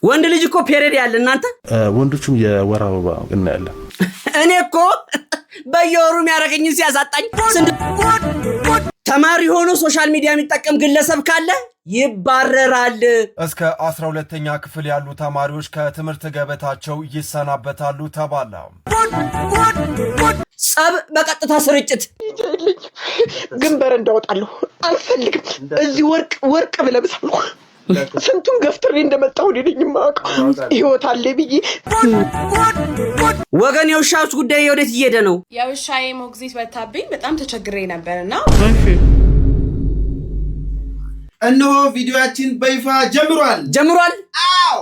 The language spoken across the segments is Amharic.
ወንድ ልጅ እኮ ፔሪድ ያለ እናንተ ወንዶቹም የወር አበባ እናያለን። እኔ እኮ በየወሩ የሚያረገኝ ሲያሳጣኝ ተማሪ ሆኖ ሶሻል ሚዲያ የሚጠቀም ግለሰብ ካለ ይባረራል። እስከ 12ኛ ክፍል ያሉ ተማሪዎች ከትምህርት ገበታቸው ይሰናበታሉ ተባለ። ጸብ በቀጥታ ስርጭት ግን በረንዳውጣለሁ አልፈልግም። እዚህ ወርቅ ብለብሳለሁ። ስንቱን ገፍትሬ እንደመጣሁ ልልኝ ማቅ ህይወት አለ ብዬ ወገን የውሻዎች ጉዳይ ወዴት እየሄደ ነው? የውሻዬ ሞግዚት በታብኝ በጣም ተቸግሬ ነበርና እነሆ ቪዲዮአችን በይፋ ጀምሯል። አዎ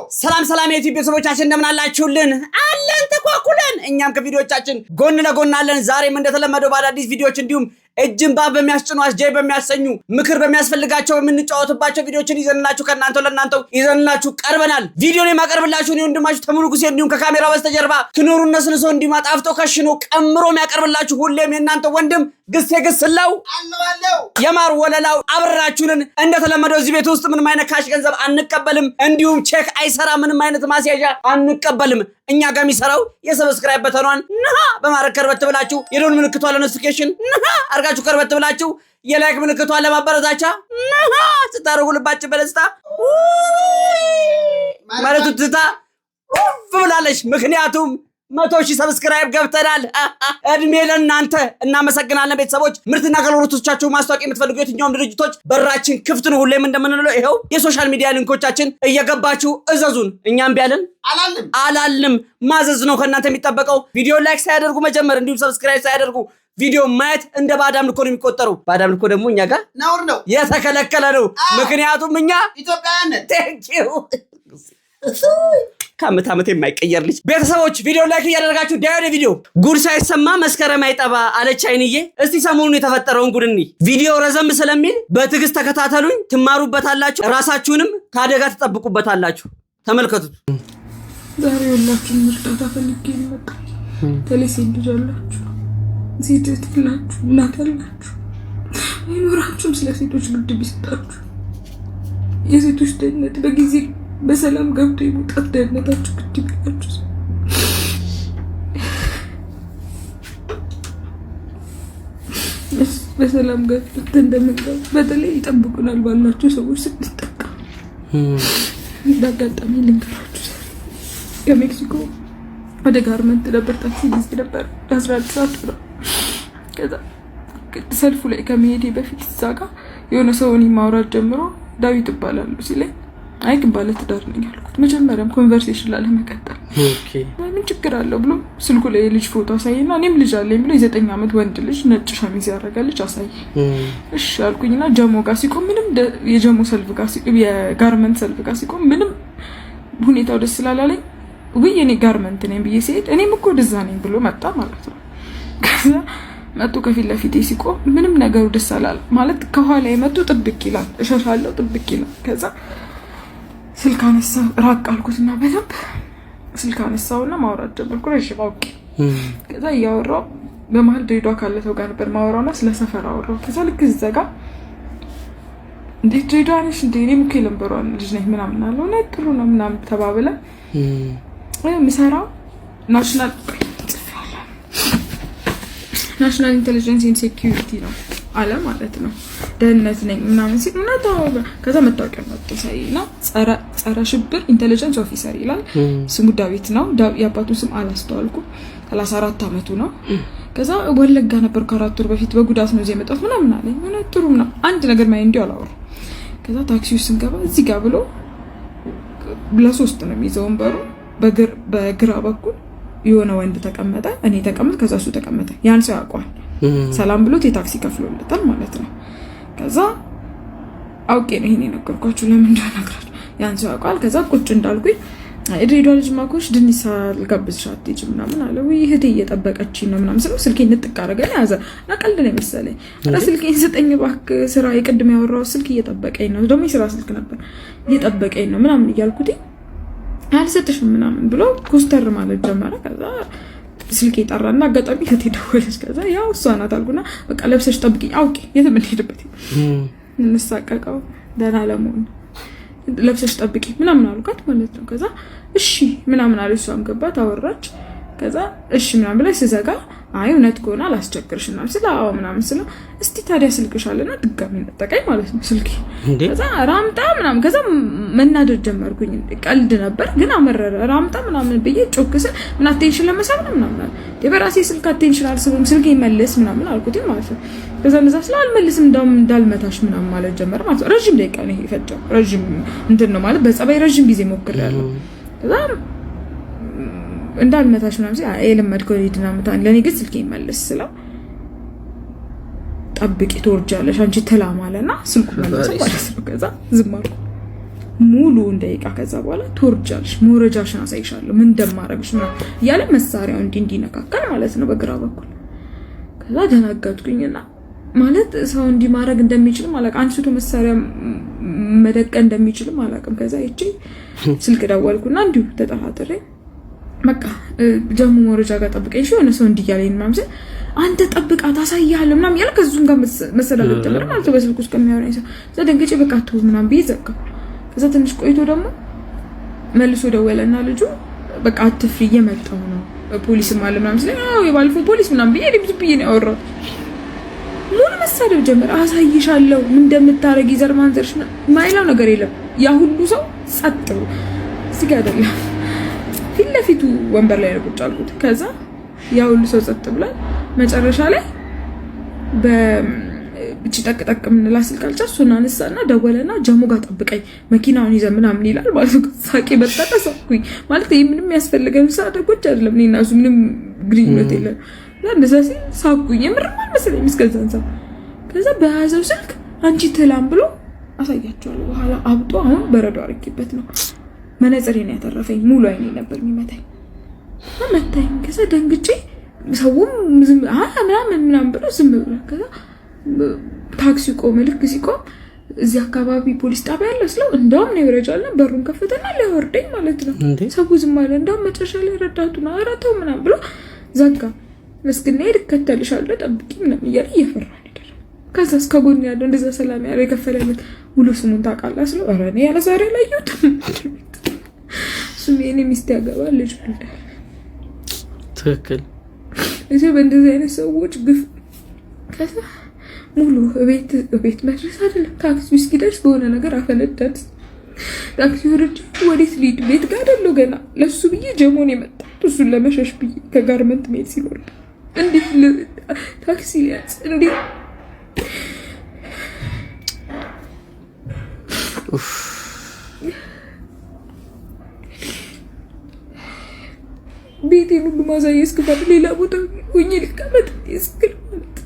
ሰላም የዩቲዩብ ቤተሰቦቻችን እንደምን አላችሁልን? አለን ተቋቁለን እኛም ከቪዲዮቻችን ጎን ለጎን አለን። ዛሬም እንደተለመደው በአዳዲስ ቪዲዮዎች እንዲሁም እጅን ባፍ በሚያስጭኑ አስጀይ በሚያሰኙ ምክር በሚያስፈልጋቸው የምንጫወትባቸው ቪዲዮችን ይዘንላችሁ ለእናንተው ይዘንላችሁ ቀርበናል። ቪዲዮን የማቀርብላችሁ እኔ ወንድማችሁ ተምሩ ጉሴ እንዲሁም ከካሜራ በስተጀርባ ክኖሩን ነስንሶ እንዲማጣፍጦ ከሽኖ ቀምሮ የሚያቀርብላችሁ ሁሌም የእናንተ ወንድም ግስላው አለው የማር ወለላው አብራችሁልን። እንደተለመደው እዚህ ቤት ውስጥ ምንም አይነት ካሽ ገንዘብ አንቀበልም፣ እንዲሁም ቼክ አይሰራ፣ ምንም አይነት ማስያዣ አንቀበልም። እኛ ጋር የሚሰራው የሰብስክራይብ በተኗን ነሃ በማድረግ ከርበት ብላችሁ የደወል ምልክቷን ለኖቲፊኬሽን ነሃ አርጋችሁ ከርበት ብላችሁ የላይክ ምልክቷን ለማበረታቻ ነሃ ስታረጉ ልባችን በደስታ ማለቱ ትታ ብላለች። ምክንያቱም 100,000 ሰብስክራይብ ገብተናል። እድሜ ለእናንተ እናመሰግናለን ቤተሰቦች። ምርትና አገልግሎቶቻችሁ ማስታወቂያ የምትፈልጉ የትኛውም ድርጅቶች በራችን ክፍት ነው። ሁሌም እንደምንለው ይሄው የሶሻል ሚዲያ ሊንኮቻችን እየገባችሁ እዘዙን። እኛም ቢያለን አላልም ማዘዝ ነው ከእናንተ የሚጠበቀው። ቪዲዮ ላይክ ሳያደርጉ መጀመር እንዲሁም ሰብስክራይብ ሳያደርጉ ቪዲዮ ማየት እንደ ባዳም ልኮ ነው የሚቆጠረው። ባዳም ልኮ ደግሞ እኛ ጋር ነውር ነው፣ የተከለከለ ነው። ምክንያቱም እኛ ኢትዮጵያውያን ነን። ቴንኪው ከዓመት የማይቀየር ልጅ ቤተሰቦች ቪዲዮ ላይክ እያደረጋችሁ ዳይሬ ቪዲዮ ጉድ ሳይሰማ መስከረም አይጠባ አለች አይንዬ። እስቲ ሰሞኑን የተፈጠረውን ጉድ እንይ። ቪዲዮ ረዘም ስለሚል በትዕግስት ተከታተሉኝ፣ ትማሩበታላችሁ፣ ራሳችሁንም ከአደጋ ትጠብቁበታላችሁ። ተመልከቱት። ዛሬ ሁላችሁም እርዳታ ፈልጌ ነው። ተለይ ልጅ አላችሁ፣ ሴት ልጅላችሁ፣ እናት ያላችሁ አይኖራችሁም። ስለ ሴቶች ግድ ቢሰጣችሁ የሴቶች ደህንነት በጊዜ በሰላም ገብቶ የመውጣት ደህንነታችሁ ግድ ቢላችሁ በሰላም ገብቶ እንደምንገባ በተለይ ይጠብቁናል ባላችሁ ሰዎች ስንጠቃ እንዳጋጣሚ ልንገራችሁ። ከሜክሲኮ ወደ ጋርመንት ነበር ታክሲ ይዤ ነበር 11 ሰዓት ነው። ከዛ ሰልፉ ላይ ከመሄዴ በፊት እዛ ጋር የሆነ ሰውን ማውራት ጀምሮ ዳዊት ይባላል ሲለኝ አይ ግን ባለ ትዳር ነኝ አልኩት። መጀመሪያም ኮንቨርሴሽን ላለመቀጠል ምን ችግር አለው ብሎ ስልኩ ላይ የልጅ ፎቶ አሳየና እኔም ልጅ አለኝ ብሎ የ9 ዓመት ወንድ ልጅ ነጭ ሸሚዝ ያደረጋለች አሳየ። እሺ አልኩኝና ጀሞ ጋር ሲቆም ምንም የጀሞ ሰልፍ ጋር ሲቆም የጋርመንት ሰልፍ ጋር ሲቆም ምንም ሁኔታው ደስ ስላላለኝ ወይ እኔ ጋርመንት ነኝ ብዬ ሲሄድ እኔም እኮ ደዛ ነኝ ብሎ መጣ ማለት ነው። ከዛ መጡ ከፊት ለፊቴ ሲቆም ምንም ነገሩ ደስ አላለ ማለት ከኋላ የመጡ ጥብቅ ይላል፣ እሸሻለሁ ጥብቅ ይላል። ከዛ ስልክ አነሳው ራቅ አልኩትና በደንብ ስልክ አነሳውና ማውራት ጀመርኩ። ረጅም አውቄ ከዛ እያወራው በመሀል ድሬዳዋ ካለ ሰው ጋር ነበር ማወራውና ስለ ሰፈር አወራው። ከዛ ልክ ዘጋ እንዴ ድሬዳዋ ነሽ እንዴ? እኔም እኮ የለምበሯን ልጅ ነኝ ምናምን አለው። እና ጥሩ ነው ምናምን ተባብለ ምሰራው ናሽናል ኢንተለጀንስ ኤንድ ሴኩሪቲ ነው አለ ማለት ነው። ደህንነት ነኝ ምናምን ሲል እና ከዛ መታወቂያ መጥቶ ሳይና ጸረ ሽብር ኢንተለጀንስ ኦፊሰር ይላል። ስሙ ዳዊት ነው። የአባቱ ስም አላስተዋልኩም። 34 ዓመቱ ነው። ከዛ ወለጋ ነበር ከ4 ወር በፊት በጉዳት ነው የመጣሁት ምናምን አለኝ። እና ጥሩ ነው አንድ ነገር ማይ እንዲው አላወራ። ከዛ ታክሲው ስንገባ እዚህ ጋር ብሎ ለሶስት ነው የሚይዘው ወንበሩ። በግራ በኩል የሆነ ወንድ ተቀመጠ፣ እኔ ተቀመጥ፣ ከዛ እሱ ተቀመጠ። ያን ሰው ያውቀዋል። ሰላም ብሎት የታክሲ ከፍሎለታል ማለት ነው። ከዛ አውቄ ነው ይሄን የነገርኳችሁ ለምን እንደነገራችሁ ያን ሰው ያውቀዋል። ከዛ ቁጭ እንዳልኩኝ ድሬዳዋ ልጅ ማኮሽ ድንሳ ልጋብዝሽ አትሄጂም ምናምን አለ። ወይ እህቴ እየጠበቀችኝ ነው ምናምን ስለው ስልኬን ንጥቅ አደረገኝ ያዘ። ቀልድ ነው መሰለኝ። አረ ስልኬን ስጠኝ እባክህ ስራ የቅድም ያወራው ስልክ እየጠበቀኝ ነው፣ ደግሞ የስራ ስልክ ነበር እየጠበቀኝ ነው ምናምን እያልኩት አልሰጥሽም ምናምን ብሎ ኮስተር ማለት ጀመረ። ከዛ ስልኬ ጠራና አጋጣሚ እህቴ ደወለች። ከዛ ያው እሷ ናት አልኩና በቃ ለብሰሽ ጠብቂኝ አውቄ የት ምን ሄድበት እንሳቀቀው ደህና ለመሆን ለብሰሽ ጠብቂ ምናምን አልኳት ማለት ነው። ከዛ እሺ ምናምን አለች። እሷም ገባት አወራች። ከዛ እሺ ምናምን ብላ ሲዘጋ አይ እውነት ከሆነ አላስቸግርሽና ስለአው ምናምን ስለ እስቲ ታዲያ ስልክሻለና ድጋሚ ነጠቀኝ ማለት ነው ስልኬ። ከዛ ራምጣ ምናምን ከዛ መናደድ ጀመርኩኝ። ቀልድ ነበር ግን አመረረ። ራምጣ ምናምን ብዬ ጮክስ ምን አቴንሽን ለመሳብ ነው ምናምን የበራሴ ስልክ አቴንሽን አልስብም ስልኬ ይመለስ ምናምን አልኩት ማለት ነው። ከዛ እንደዛ ስላልመልስም እንዳልመታሽ ምናምን ማለት ጀመረ ማለት ነው። ረጅም ደቂቃ ነው የፈጀው። ረጅም እንትን ነው ማለት በጸባይ ረጅም ጊዜ ሞክሬያለሁ። ከዛ እንዳልመታሽ ምናምን ሲል የለመድከው ሄድና መታን ለኔ ግን ስልኬ ይመለስ ስለው ጠብቂ ትወርጃለሽ አንቺ ተላማለና ስልኩ መለሰ ማለት ነው። ከዛ ዝም አልኩ ሙሉ ደቂቃ። ከዛ በኋላ ትወርጃለሽ መውረጃሽን አሳይሻለሁ ምን እንደማረግሽ ነው ያለ መሳሪያው እንዲነካካል ማለት ነው በግራ በኩል። ከዛ ደነገጥኩኝና ማለት ሰው እንዲማረግ እንደሚችል ማለት አንስቶ መሳሪያ መደቀን እንደሚችል ማለቅም። ከዛ እቺ ስልክ ደወልኩና እንዲሁ ተጠራጥሬ በቃ ጀሙ መረጃ ጋር ጠብቀኝ እሺ ሆነ ሰው እንዲያለኝ ምናምን አንተ ጠብቃ ታሳያለህ ምናምን ያለ ከዙም ጋር መሰላለጥ ተመረ ማለት በስልኩ ውስጥ ከሚያወራኝ ሰው ዘደንገጭ በቃ ተው ምናምን ቢዘጋ። ከዛ ትንሽ ቆይቶ ደግሞ መልሶ ደወለና ልጁ በቃ አትፍሪ እየመጣሁ ነው ፖሊስም አለ ምናምን ሲል አዎ የባለፈው ፖሊስ ምናምን ብዬ ልብይ ነው ያወራው። ሙሉ መሳደብ ጀመረ። አሳይሻለሁ ምን እንደምታረጊ ዘርማንዘርሽ ማይላው ነገር የለም። ያ ሁሉ ሰው ጸጥ ብሎ ሲጋ አይደለም ፊት ለፊቱ ወንበር ላይ ነው ቁጭ አልኩት። ከዛ ያ ሁሉ ሰው ጸጥ ብሏል። መጨረሻ ላይ በእቺ ጠቅጠቅ ምንላ ስልካልቻ እሱን አነሳና ደወለና ጀሙ ጋር ጠብቀኝ መኪናውን ይዘህ ምናምን ይላል ማለት ነው። ሳቄ በጣጣ ሳኩኝ ማለት ይሄ ምንም ያስፈልገን ሳደጎች አይደለም እኔና እሱ ምንም ግንኙነት የለም። እንደዛ ሲል ሳኩኝ የምርም አልመሰለኝም እስከዛን ሰዓት። ከዛ በያዘው ስልክ አንቺ ተላም ብሎ አሳያቸዋለሁ። በኋላ አብጦ አሁን በረዶ አርኪበት ነው መነጽሬን ያተረፈኝ። ሙሉ አይኔ ነበር የሚመታኝ መታኝ። ከዛ ደንግጬ ሰውም ዝም ምናምን ብሎ ዝም ብሎ ከዛ ታክሲ ቆመ። ልክ ሲቆም እዚህ አካባቢ ፖሊስ ጣቢያ ያለ ስለው እንደውም ነው ይረጃል በሩን ከፈተና ሊያወርደኝ ማለት ነው። ሰው ዝም አለ። እንደውም መጨረሻ ላይ ረዳቱና አራተው ምናምን ብሎ ዘጋ። መስግና ይከተልሻለሁ ጠብቂ ምናምን እያለ እየፈራን ይደር። ከዛ እስከ ጎን ያለው እንደዛ ሰላም ያለው የከፈለለት ሙሉ ስሙን ታውቃለህ ስለው ኧረ እኔ ያለ ዛሬ ላይዩት ስሜ እኔ ሚስት ያገባል ልጅ ወልደ ትክክል እዚህ በእንደዚህ አይነት ሰዎች ግፍ። ከዛ ሙሉ ቤት መድረስ አይደለም ታክሲ ውስጥ ደርስ በሆነ ነገር አፈነዳት። ታክሲ ወርጄ ወዴት ልሂድ ቤት ጋር አይደለው ገና ለሱ ብዬ ጀሞን የመጣሁት እሱን ለመሸሽ ብዬ ከጋርመንት መሄድ ሲኖር እንዴት ታክሲ ሊያዝ እንዴት ቤቴን ሁሉ ማሳየ እስክፋት ሌላ ቦታ ሆኜ ልቀመጥ እስክል ማለት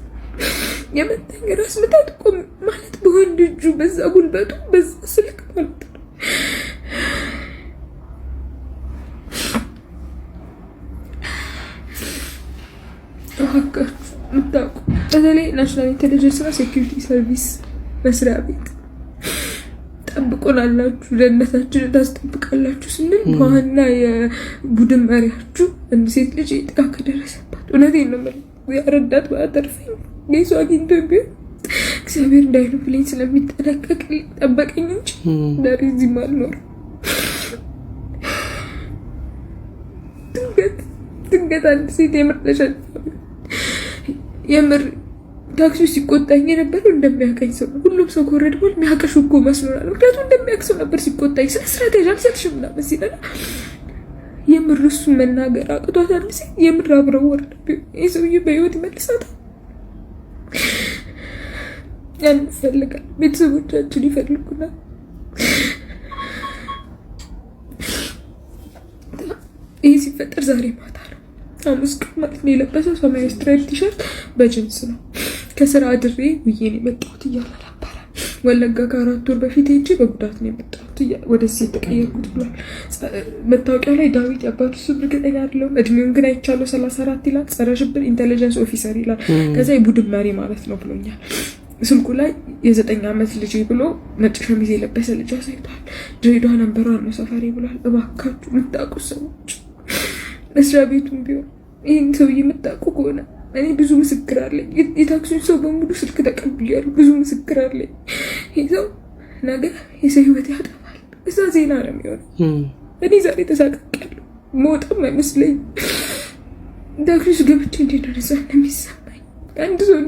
የመታኝ ራስ ምታት ቆም ማለት በወንድ እጁ በዛ ጉልበቱ በዛ ስልክ ማለት ነው። አካችሁ ምታውቁ በተለይ ናሽናል ኢንተለጀንስ እና ሴኩሪቲ ሰርቪስ መስሪያ ቤት ጠብቆናላችሁ ደህንነታችንን ታስጠብቃላችሁ ስንል በዋና የቡድን መሪያችሁ እንደ ሴት ልጅ ጥቃት ከደረሰባት እውነቴን ነው የምልህ ያረዳት ባያተርፈኝ ጌሱ አግኝቶ ቢሆን እግዚአብሔር እንዳይልብልኝ ስለሚጠነቀቅ ጠበቀኝ እንጂ ዛሬ እዚህም አልኖርም። ድንገት አንድ ሴት የምር ታክሲ ሲቆጣኝ የነበረው እንደሚያቀኝ ሰው ሁሉም ሰው ኮረድ ቦል የሚያቀሽ እኮ መስሎናል። ምክንያቱም እንደሚያቅ ሰው ነበር ሲቆጣኝ ስለ ስትራቴጂ አልሰጥሽም ምናምን ሲለና የምር እሱን መናገር አቅቷታል። ሴት የምር አብረው ወርድ ይህ ሰውዬ በህይወት ይመልሳታል። ያን ይፈልጋል ቤተሰቦቻችን ይፈልጉናል። ይህ ሲፈጠር ዛሬ ማታ ነው ሐሙስ ቀን ማለት ነው። የለበሰው ሰማያዊ ስትራይፕ ቲሸርት በጅንስ ነው። ከስራ አድሬ ውዬ ነው የመጣሁት እያለ ነበረ። ወለጋ ከ4 ወር በፊት ሄጄ በጉዳት ነው የመጣሁት ወደዚህ የተቀየርኩት ብሏል። መታወቂያው ላይ ዳዊት ያባቱ ስም እርግጠኛ አይደለሁም። እድሜውን ግን አይቻለሁ 34 ይላል። ጸረ ሽብር ኢንተለጀንስ ኦፊሰር ይላል። ከዛ የቡድን መሪ ማለት ነው ብሎኛል። ስልኩ ላይ የ9 ዓመት ልጅ ብሎ ነጭ ሸሚዝ የለበሰ ልጅ አሳይቷል። ድሬዳዋ ነበር ነው ሰፈሬ ብሏል። እባካችሁ የምታውቁ ሰዎች መስሪያ ቤቱም ቢሆን ይህን ሰውዬ የምታውቁ ከሆነ እኔ ብዙ ምስክር አለኝ። የታክሲውን ሰው በሙሉ ስልክ ተቀብያለሁ። ብዙ ምስክር አለኝ። ይህ ሰው ነገ የሰው ህይወት ያጠፋል። እዛ ዜና ነው የሚሆነው። እኔ ዛሬ ተሳቀቅያለሁ። ሞትም አይመስለኝ ዳክሪስ ገብቼ እንደደረሰ የሚሰማኝ አንድ ሰው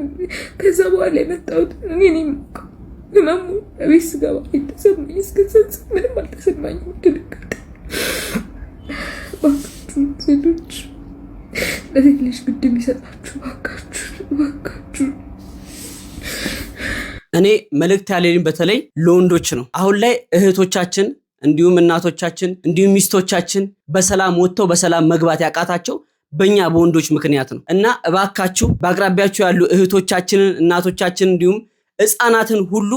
ከዛ በኋላ የመጣሁት እኔ ነኝ። ህመሙ ቤት ስገባ የተሰማኝ እስከዛን ምንም አልተሰማኝም። ድንገት እባካችሁ ሴቶች ለሴት ልጅ ግድ የሚሰጣችሁ እባካችሁ። እኔ መልእክት ያለኝ በተለይ ለወንዶች ነው። አሁን ላይ እህቶቻችን እንዲሁም እናቶቻችን እንዲሁም ሚስቶቻችን በሰላም ወጥተው በሰላም መግባት ያቃታቸው በእኛ በወንዶች ምክንያት ነው እና እባካችሁ በአቅራቢያችሁ ያሉ እህቶቻችንን እናቶቻችን እንዲሁም ሕፃናትን ሁሉ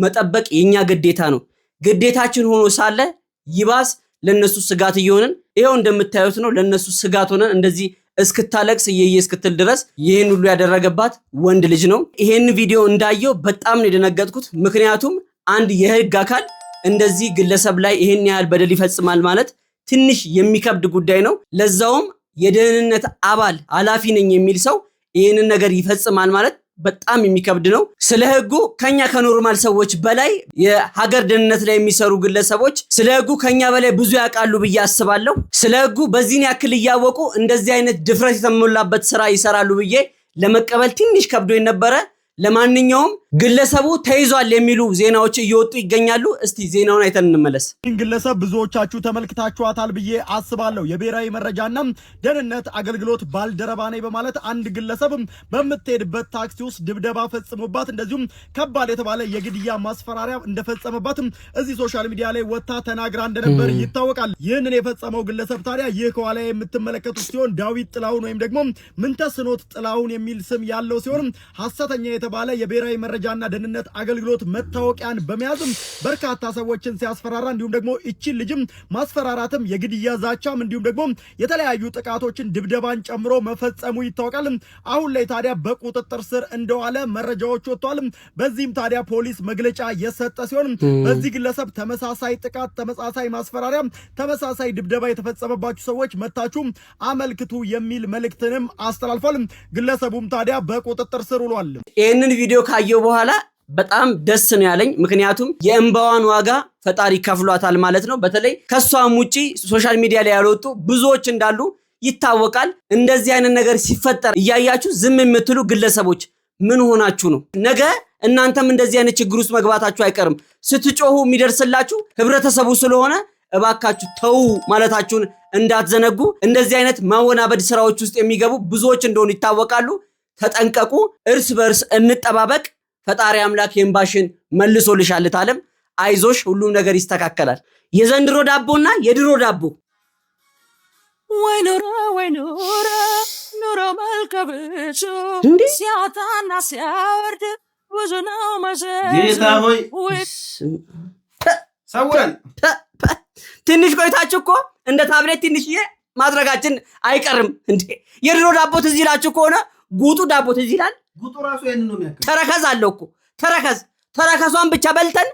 መጠበቅ የኛ ግዴታ ነው። ግዴታችን ሆኖ ሳለ ይባስ ለነሱ ስጋት እየሆንን ይሄው እንደምታዩት ነው። ለነሱ ስጋት ሆነን እንደዚህ እስክታለቅስ እስክትል ድረስ ይሄን ሁሉ ያደረገባት ወንድ ልጅ ነው። ይሄን ቪዲዮ እንዳየው በጣም ነው የደነገጥኩት። ምክንያቱም አንድ የህግ አካል እንደዚህ ግለሰብ ላይ ይሄን ያህል በደል ይፈጽማል ማለት ትንሽ የሚከብድ ጉዳይ ነው። ለዛውም የደህንነት አባል ኃላፊ ነኝ የሚል ሰው ይሄንን ነገር ይፈጽማል ማለት በጣም የሚከብድ ነው። ስለ ህጉ ከኛ ከኖርማል ሰዎች በላይ የሀገር ደህንነት ላይ የሚሰሩ ግለሰቦች ስለ ህጉ ከኛ በላይ ብዙ ያውቃሉ ብዬ አስባለሁ። ስለ ህጉ በዚህን ያክል እያወቁ እንደዚህ አይነት ድፍረት የተሞላበት ስራ ይሰራሉ ብዬ ለመቀበል ትንሽ ከብዶኝ ነበረ። ለማንኛውም ግለሰቡ ተይዟል የሚሉ ዜናዎች እየወጡ ይገኛሉ። እስቲ ዜናውን አይተን እንመለስ። ግለሰብ ብዙዎቻችሁ ተመልክታችኋታል ብዬ አስባለሁ። የብሔራዊ መረጃና ደህንነት አገልግሎት ባልደረባ ነኝ በማለት አንድ ግለሰብ በምትሄድበት ታክሲ ውስጥ ድብደባ ፈጽሞባት እንደዚሁም ከባድ የተባለ የግድያ ማስፈራሪያ እንደፈጸመባት እዚህ ሶሻል ሚዲያ ላይ ወጣ ተናግራ እንደነበር ይታወቃል። ይህንን የፈጸመው ግለሰብ ታዲያ ይህ ከኋላ የምትመለከቱት ሲሆን ዳዊት ጥላሁን ወይም ደግሞ ምንተስኖት ጥላሁን የሚል ስም ያለው ሲሆን ሐሰተኛ የተባለ የብሔራዊ መረጃና ደህንነት አገልግሎት መታወቂያን በመያዝም በርካታ ሰዎችን ሲያስፈራራ እንዲሁም ደግሞ እቺን ልጅም ማስፈራራትም የግድያ ዛቻም እንዲሁም ደግሞ የተለያዩ ጥቃቶችን ድብደባን ጨምሮ መፈጸሙ ይታወቃል። አሁን ላይ ታዲያ በቁጥጥር ስር እንደዋለ መረጃዎች ወጥተዋል። በዚህም ታዲያ ፖሊስ መግለጫ የሰጠ ሲሆን በዚህ ግለሰብ ተመሳሳይ ጥቃት፣ ተመሳሳይ ማስፈራሪያ፣ ተመሳሳይ ድብደባ የተፈጸመባችሁ ሰዎች መታችሁ አመልክቱ የሚል መልእክትንም አስተላልፏል። ግለሰቡም ታዲያ በቁጥጥር ስር ውሏል። ይህንን ቪዲዮ ካየው በኋላ በጣም ደስ ነው ያለኝ። ምክንያቱም የእንባዋን ዋጋ ፈጣሪ ከፍሏታል ማለት ነው። በተለይ ከሷም ውጪ ሶሻል ሚዲያ ላይ ያልወጡ ብዙዎች እንዳሉ ይታወቃል። እንደዚህ አይነት ነገር ሲፈጠር እያያችሁ ዝም የምትሉ ግለሰቦች ምን ሆናችሁ ነው? ነገ እናንተም እንደዚህ አይነት ችግር ውስጥ መግባታችሁ አይቀርም። ስትጮሁ የሚደርስላችሁ ህብረተሰቡ ስለሆነ እባካችሁ ተው ማለታችሁን እንዳትዘነጉ። እንደዚህ አይነት ማወናበድ ስራዎች ውስጥ የሚገቡ ብዙዎች እንደሆኑ ይታወቃሉ። ተጠንቀቁ። እርስ በርስ እንጠባበቅ። ፈጣሪ አምላክ የእንባሽን መልሶልሻል። ታለም አይዞሽ፣ ሁሉም ነገር ይስተካከላል። የዘንድሮ ዳቦና የድሮ ዳቦ ወይ ኑሮ መልከብቹ ሲያወጣና ሲያወርድ ብዙ ነው ጌታ ሆይ ሰውረን። ትንሽ ቆይታችሁ እኮ እንደ ታብሌት ትንሽዬ ማድረጋችን አይቀርም እንዴ። የድሮ ዳቦ ትዝ ይላችሁ ከሆነ ጉጡ ዳቦ ትዝ ይላል። ጉጡ ራሱ ያንን ነው የሚያክል። ተረከዝ አለው እኮ ተረከዟን ብቻ በልተን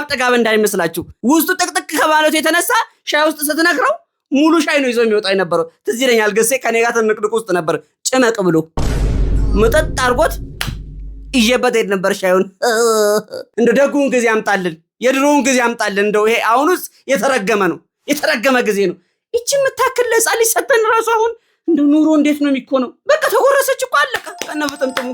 ጥጋብ እንዳይመስላችሁ። ውስጡ ጥቅጥቅ ከማለቱ የተነሳ ሻይ ውስጥ ስትነክረው ሙሉ ሻይ ነው ይዞ የሚወጣ የነበረው። ትዝ ይለኛል። ገሴ ከኔ ጋር ትንቅንቅ ውስጥ ነበር። ጭመቅ ብሎ መጠጥ አድርጎት ይዤበት ሄድ ነበር ሻዩን። እንደ ደጉን ጊዜ ያምጣልን፣ የድሮውን ጊዜ ያምጣልን። እንደው ይሄ አሁንስ የተረገመ ነው፣ የተረገመ ጊዜ ነው። እቺ የምታክል ለጻ ሊሰጠን ራሱ አሁን እንደ ኑሮ እንዴት ነው የሚኮነው? በቃ ተጎረሰች እኮ አለቀ። ከነፍጥምጥሙ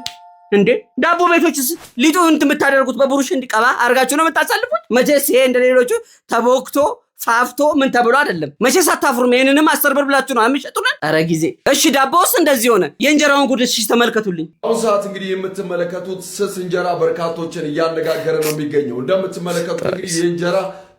እንዴ ዳቦ ቤቶችስ ሊጡ እንትን የምታደርጉት በብሩሽ እንዲቀባ አርጋችሁ ነው የምታሳልፉት? መቼስ ይሄ እንደሌሎቹ ተቦክቶ ፋፍቶ ምን ተብሎ አይደለም። መቼስ አታፍሩም? ይሄንንም 10 ብር ብላችሁ ነው የሚሸጡልን። ኧረ ጊዜ። እሺ ዳቦስ እንደዚህ ሆነ። የእንጀራውን ጉድ እሺ ተመልከቱልኝ። አሁን ሰዓት እንግዲህ የምትመለከቱት ስስ እንጀራ በርካቶችን እያነጋገረ ነው የሚገኘው። እንደምትመለከቱት እንግዲህ የእንጀራ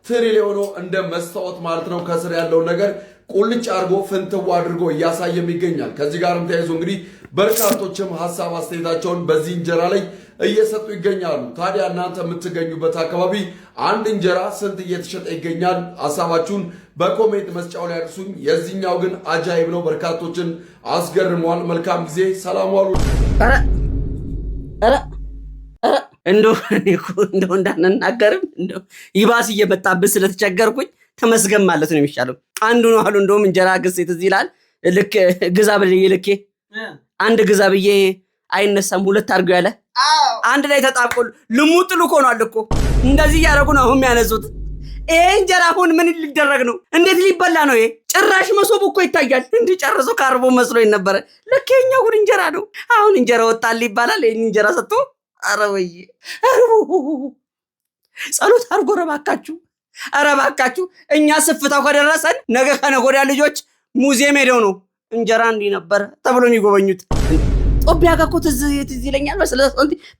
ትሪ ሆኖ እንደ መስታወት ማለት ነው። ከስር ያለው ነገር ቁልጭ አድርጎ ፍንትው አድርጎ እያሳየም ይገኛል። ከዚህ ጋርም ተያይዞ እንግዲህ በርካቶችም ሀሳብ አስተያየታቸውን በዚህ እንጀራ ላይ እየሰጡ ይገኛሉ። ታዲያ እናንተ የምትገኙበት አካባቢ አንድ እንጀራ ስንት እየተሸጠ ይገኛል? ሀሳባችሁን በኮሜንት መስጫው ላይ አድርሱኝ። የዚህኛው ግን አጃይብ ነው፣ በርካቶችን አስገርመዋል። መልካም ጊዜ፣ ሰላም ዋሉ። እንደው እንዳንናገርም እንደው ይባስ እየመጣብን ስለተቸገርኩኝ ተመስገን ማለት ነው የሚሻለው። አንዱ ነው አሉ እንደውም እንጀራ ግስ ትዝ ይላል። ልክ ግዛ ብዬ ልኬ አንድ ግዛ ብዬ አይነሳም ሁለት አድርገው ያለ አንድ ላይ ተጣብቆ ልሙጥ ልኮ ነው አልኮ እንደዚህ ያደረጉ ነው የሚያነሱት። ይሄ እንጀራ አሁን ምን ሊደረግ ነው? እንዴት ሊበላ ነው? ይሄ ጭራሽ መሶብ እኮ ይታያል። እንዲህ ጨርሶ ካርቦ መስሎኝ ነበረ። ለካ የኛው ጉድ እንጀራ ነው። አሁን እንጀራ ወጣል ይባላል። ይሄን እንጀራ ሰጥቶ ኧረ ወይ ጸሎት አድርጎ ኧረ እባካችሁ እኛ ስፍታው ከደረሰን ነገ ከነገ ወዲያ ልጆች ሙዚየም ሄደው ነው እንጀራ እንዲህ ነበር ተብሎ የሚጎበኙት። ጦቢያ ጋር እኮ ትዝ ይለኛል።